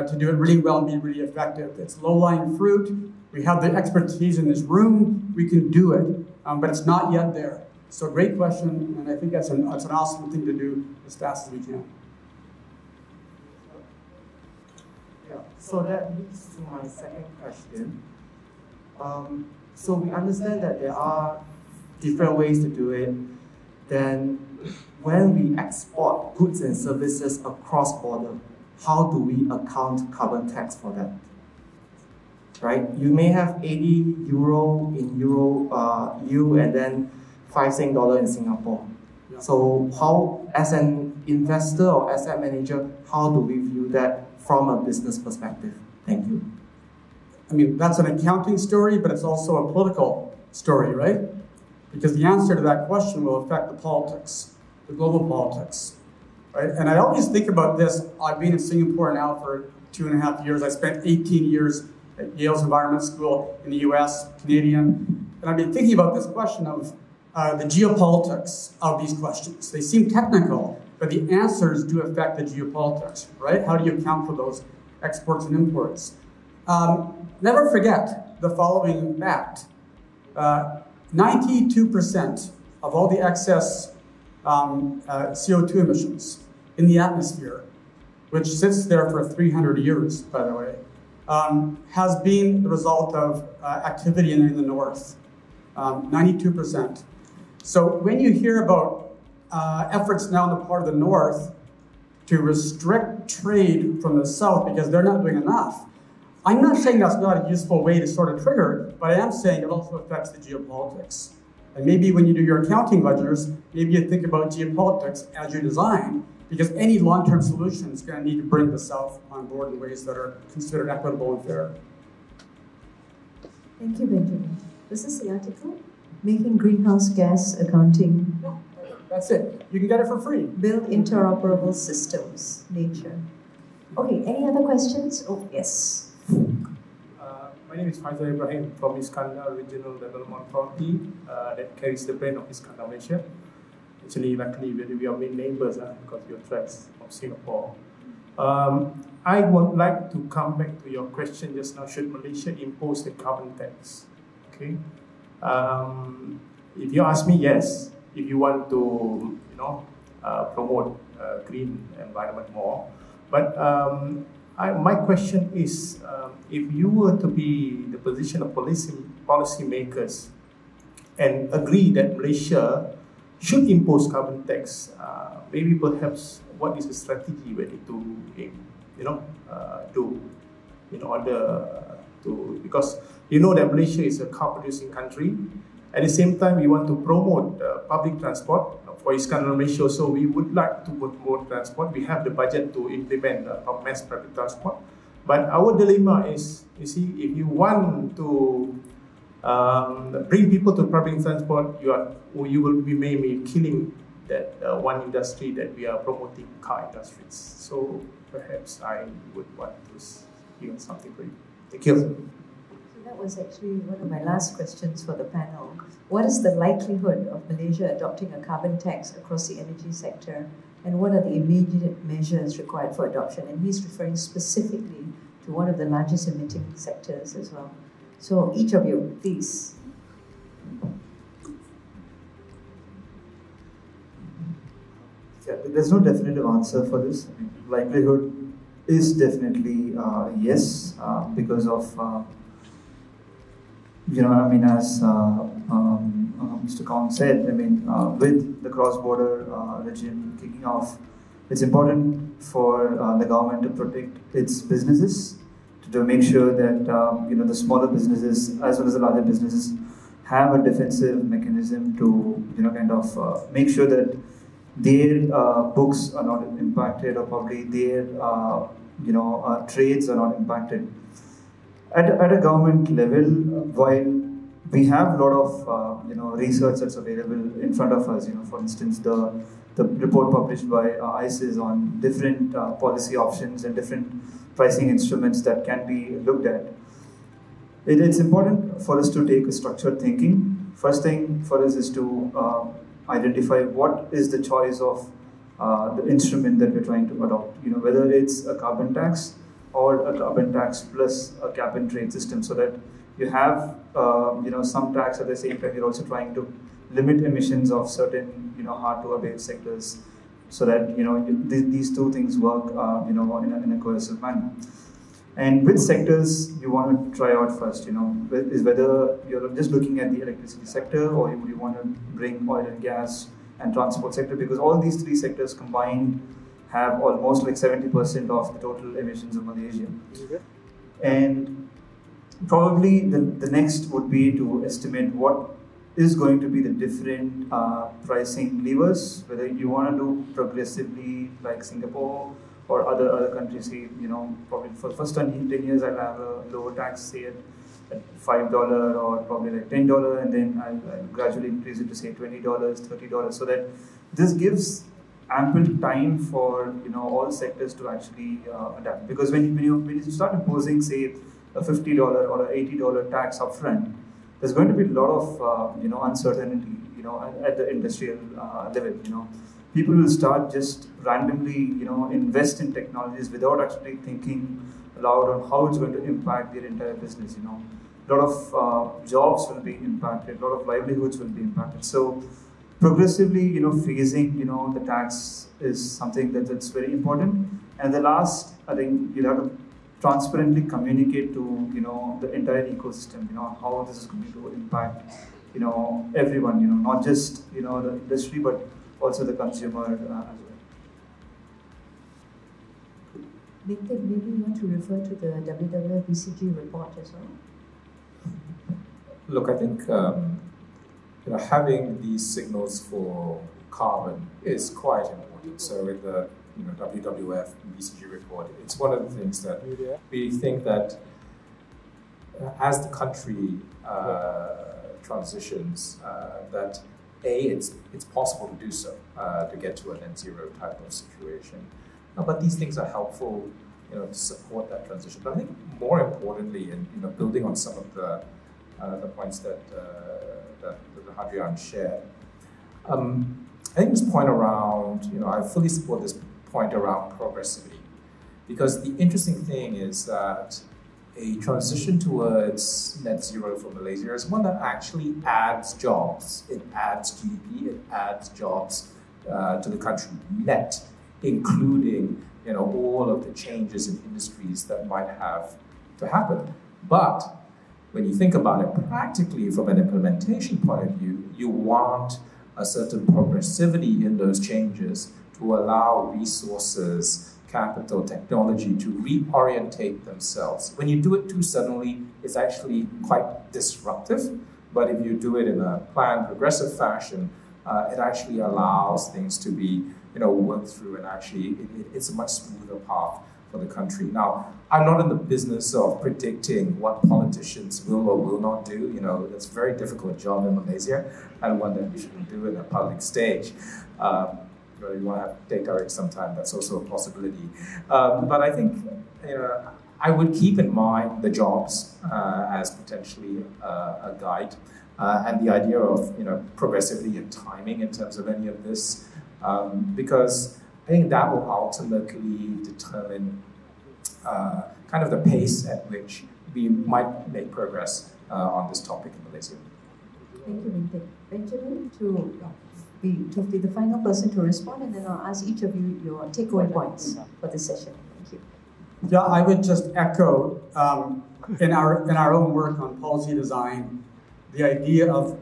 to do it really well and be really effective? It's low-lying fruit. We have the expertise in this room. We can do it, but it's not yet there. So great question, and I think that's an awesome thing to do as fast as we can. Yeah, so that leads to my second question. So we understand that there are different ways to do it. Then when we export goods and services across border, how do we account carbon tax for that? Right? You may have 80 euro in EU and then 5 Sing dollar in Singapore. Yeah. So how, as an investor or asset manager, how do we view that from a business perspective? Thank you. I mean, that's an accounting story, but it's also a political story, right? Because the answer to that question will affect the politics, the global politics, right? And I always think about this. I've been in Singapore now for 2.5 years. I spent 18 years at Yale's Environment School in the US, Canadian. And I've been thinking about this question of the geopolitics of these questions. They seem technical, but the answers do affect the geopolitics, right? How do you account for those exports and imports? Never forget the following fact. 92% of all the excess CO2 emissions in the atmosphere, which sits there for 300 years, by the way, has been the result of activity in the north, 92%. So when you hear about efforts now in the part of the north to restrict trade from the south because they're not doing enough, I'm not saying that's not a useful way to sort of trigger, but I am saying it also affects the geopolitics. And maybe when you do your accounting ledgers, maybe you think about geopolitics as you design, because any long-term solution is going to need to bring the South on board in ways that are considered equitable and fair. Thank you, Benjamin. This is the article, Making Greenhouse Gas Accounting. Yeah, that's it. You can get it for free. Build interoperable systems, Nature. Okay, any other questions? Oh, yes. My name is Faisal Ibrahim from Iskandar Regional Development Authority that carries the brand of Iskandar Malaysia. Actually, luckily, we are main neighbors because we are tracks from Singapore. I would like to come back to your question just now. Should Malaysia impose the carbon tax? Okay. If you ask me, yes. If you want to, promote green environment more, but my question is, if you were to be the position of policy makers and agree that Malaysia should impose carbon tax, maybe perhaps what is the strategy we need to do in order to, because you know that Malaysia is a car producing country. At the same time, we want to promote public transport for Iskandar Malaysia, so we would like to promote transport. We have the budget to implement mass public transport. But our dilemma is, you see, if you want to bring people to public transport, you will be maybe killing that one industry that we are promoting, car industries. So perhaps I would want to hear something for you. Thank you. That was actually one of my last questions for the panel. What is the likelihood of Malaysia adopting a carbon tax across the energy sector, and what are the immediate measures required for adoption? And he's referring specifically to one of the largest emitting sectors as well. So each of you, please. Yeah, there's no definitive answer for this. I mean, likelihood is definitely yes, because of as Mr. Kong said, with the cross-border regime kicking off, it's important for the government to protect its businesses, to make sure that the smaller businesses as well as the larger businesses have a defensive mechanism to make sure that their books are not impacted, or probably their trades are not impacted. At a government level, while we have a lot of research that's available in front of us, for instance, the report published by ISES on different policy options and different pricing instruments that can be looked at. It's important for us to take a structured thinking. First thing for us is to identify what is the choice of the instrument that we're trying to adopt. Whether it's a carbon tax or a carbon tax plus a cap and trade system, so that you have some tax at the same time. You're also trying to limit emissions of certain hard to abate sectors, so that these two things work in a cohesive manner. And which sectors you want to try out first? Is whether you're just looking at the electricity sector, or you want to bring oil and gas and transport sector, because all these three sectors combined have almost like 70% of the total emissions of Malaysia. And probably the next would be to estimate what is going to be the different pricing levers, whether you want to do progressively like Singapore or other countries. Say, probably for the first 10 years I'll have a lower tax, say at $5 or probably like $10, and then I'll gradually increase it to say $20, $30, so that this gives ample time for all sectors to actually adapt. Because when you start imposing, say, a $50 or an $80 tax upfront, there's going to be a lot of uncertainty at the industrial level. People will start just randomly invest in technologies without actually thinking aloud on how it's going to impact their entire business. A lot of jobs will be impacted, a lot of livelihoods will be impacted. So progressively, phasing, the tax is something that's very important. And the last, I think you'll have to transparently communicate to the entire ecosystem, how this is going to impact everyone, not just the industry but also the consumer as well. Maybe you want to refer to the WWF BCG report as well? Look, I think having these signals for carbon is quite important. So in the WWF BCG report, it's one of the things that we think that as the country transitions, that it's possible to do so, to get to a net zero type of situation. But these things are helpful, to support that transition. But I think more importantly, and building on some of the points that Hadrian shared, I think this point around, I fully support this point around progressivity, because the interesting thing is that a transition towards net zero for Malaysia is one that actually adds jobs. It adds GDP, it adds jobs to the country net, including all of the changes in industries that might have to happen. But when you think about it practically from an implementation point of view, you want a certain progressivity in those changes to allow resources, capital, technology to reorientate themselves. When you do it too suddenly, it's actually quite disruptive. But if you do it in a planned, progressive fashion, it actually allows things to be worked through, and actually it's a much smoother path for the country. Now, I'm not in the business of predicting what politicians will or will not do. It's a very difficult job in Malaysia, and one that we shouldn't do in a public stage. You want to have data sometime, that's also a possibility. But I think I would keep in mind the jobs as potentially a guide, and the idea of progressivity and timing in terms of any of this, because I think that will ultimately determine kind of the pace at which we might make progress on this topic in Malaysia. Thank you, Mintek. Benjamin, to be the final person to respond, and then I'll ask each of you your takeaway points for this session. Thank you. Yeah, I would just echo in our own work on policy design, the idea of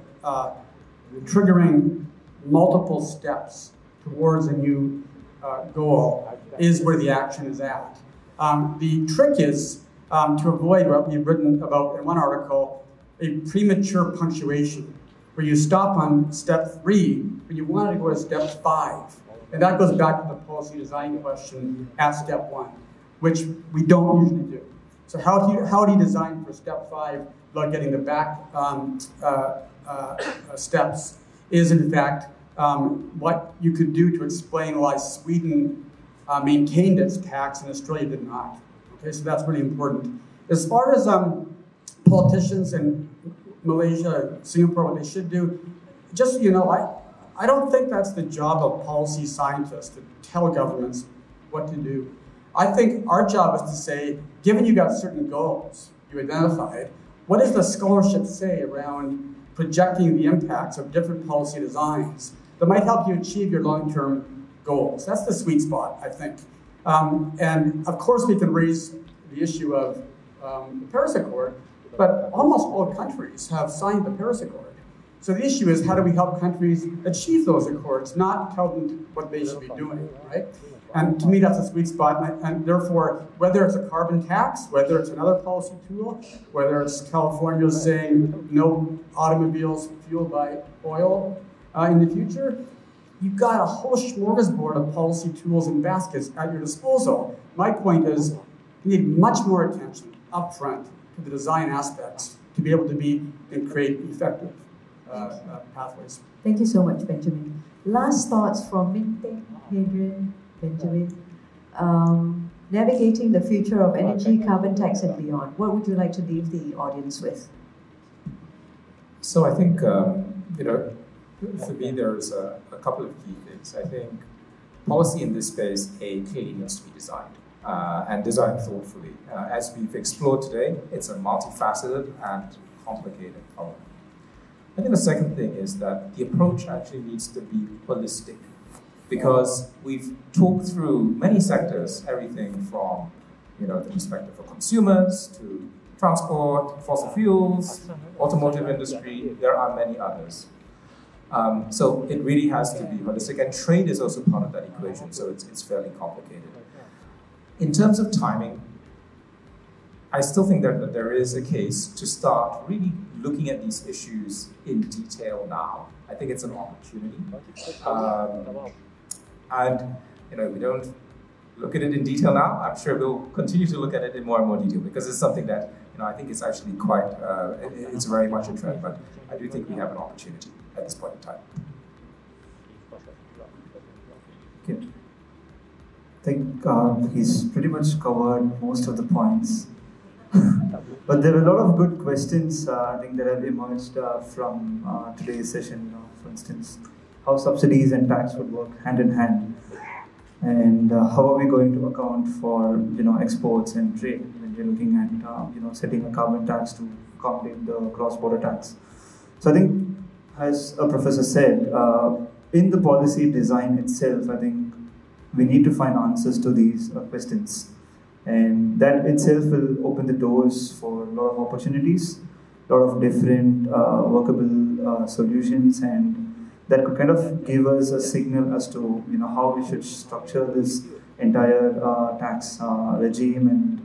triggering multiple steps towards a new goal is where the action is at. The trick is to avoid what we've written about in one article, a premature punctuation, where you stop on step 3, but you wanted to go to step 5. And that goes back to the policy design question at step 1, which we don't usually do. So how do you design for step 5 without getting the back steps is in fact what you could do to explain why Sweden maintained its tax and Australia did not. Okay, so that's really important. As far as politicians in Malaysia, Singapore, what they should do, just so you know, I don't think that's the job of policy scientists to tell governments what to do. I think our job is to say, given you got certain goals you identified, what does the scholarship say around projecting the impacts of different policy designs that might help you achieve your long-term goals? That's the sweet spot, I think. And of course, we can raise the issue of the Paris Accord, but almost all countries have signed the Paris Accord. So the issue is, how do we help countries achieve those accords, not tell them what they should be doing, right? And to me, that's a sweet spot. And therefore, whether it's a carbon tax, whether it's another policy tool, whether it's California saying no automobiles fueled by oil in the future, you've got a whole smorgasbord of policy tools and baskets at your disposal. My point is, you need much more attention up front to the design aspects to be able to be and create effective pathways. Thank you so much, Benjamin. Last thoughts from Mintek, Hadrian, Benjamin. Navigating the future of energy, carbon tax, and beyond. What would you like to leave the audience with? So I think, for me, there's a couple of key things. I think policy in this space, clearly needs to be designed, and designed thoughtfully. As we've explored today, it's a multifaceted and complicated problem. I think the second thing is that the approach actually needs to be holistic, because we've talked through many sectors, everything from the perspective for consumers, to transport, fossil fuels, automotive industry. There are many others. So it really has to be holistic, and trade is also part of that equation, so it's fairly complicated. In terms of timing, I still think that there is a case to start really looking at these issues in detail now. I think it's an opportunity. And if we don't look at it in detail now, I'm sure we'll continue to look at it in more and more detail, because it's something that I think it's actually quite, it's very much a trend, but I do think we have an opportunity at this point in time. Okay. I think he's pretty much covered most of the points. But there are a lot of good questions, I think, that have emerged from today's session. For instance, how subsidies and tax would work hand in hand, and how are we going to account for exports and trade when we're looking at setting a carbon tax to accommodate the cross-border tax. So I think, as a professor said, in the policy design itself, I think we need to find answers to these questions. And that itself will open the doors for a lot of opportunities, a lot of different workable solutions, and that could kind of give us a signal as to how we should structure this entire tax regime, and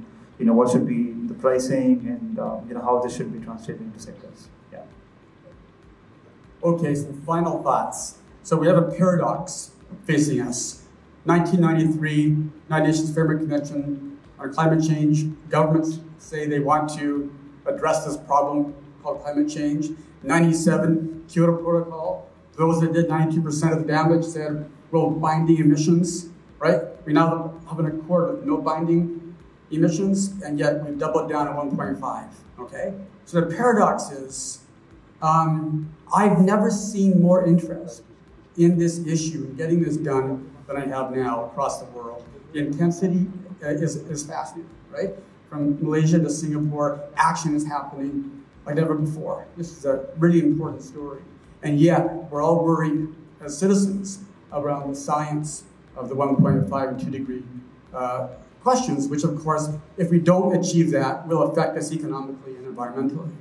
what should be the pricing, and how this should be translated into sectors. Yeah. Okay, so final thoughts. So we have a paradox facing us. 1993, United Nations Framework Convention on climate change. Governments say they want to address this problem called climate change. 97, Kyoto Protocol. Those that did 92% of the damage said, well, binding emissions, right? We now have an accord with no binding emissions, and yet we've doubled down on 1.5, okay? So the paradox is, I've never seen more interest in this issue, in getting this done, than I have now across the world. The intensity is fascinating, right? From Malaysia to Singapore, action is happening like never before. This is a really important story. And yet, we're all worried as citizens around the science of the 1.5 and 2 degree questions, which of course, if we don't achieve that, will affect us economically and environmentally.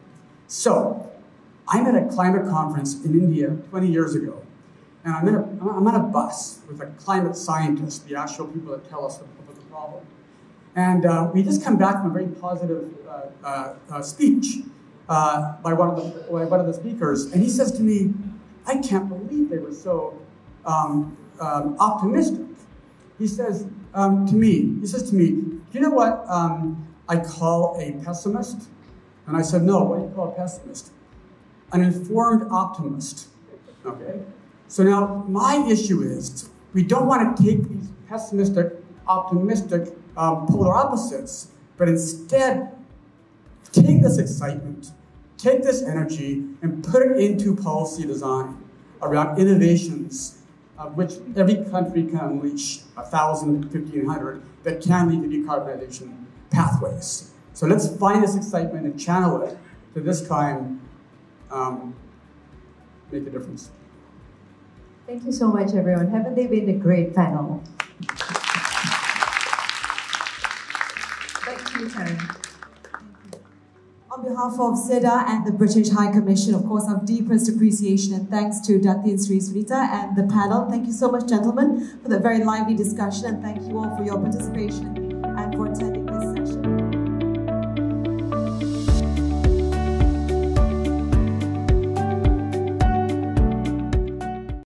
So, I'm at a climate conference in India 20 years ago, and I'm on a bus with a climate scientist, the actual people that tell us about the problem. And we just come back from a very positive speech by one of the speakers, and he says to me, I can't believe they were so optimistic. He says to me, do you know what I call a pessimist? And I said, no, what do you call a pessimist? An informed optimist, okay? So now, my issue is, we don't want to take these pessimistic, optimistic polar opposites, but instead, take this excitement, take this energy, and put it into policy design around innovations, which every country can unleash 1,000, 1,500, that can lead to decarbonization pathways. So let's find this excitement and channel it to this time make a difference. Thank you so much, everyone. Haven't they been a great panel? Back to you, Tariff. On behalf of SEDA and the British High Commission, of course, our deepest appreciation and thanks to Datin Sri Surita and the panel. Thank you so much, gentlemen, for the very lively discussion, and thank you all for your participation and for attending.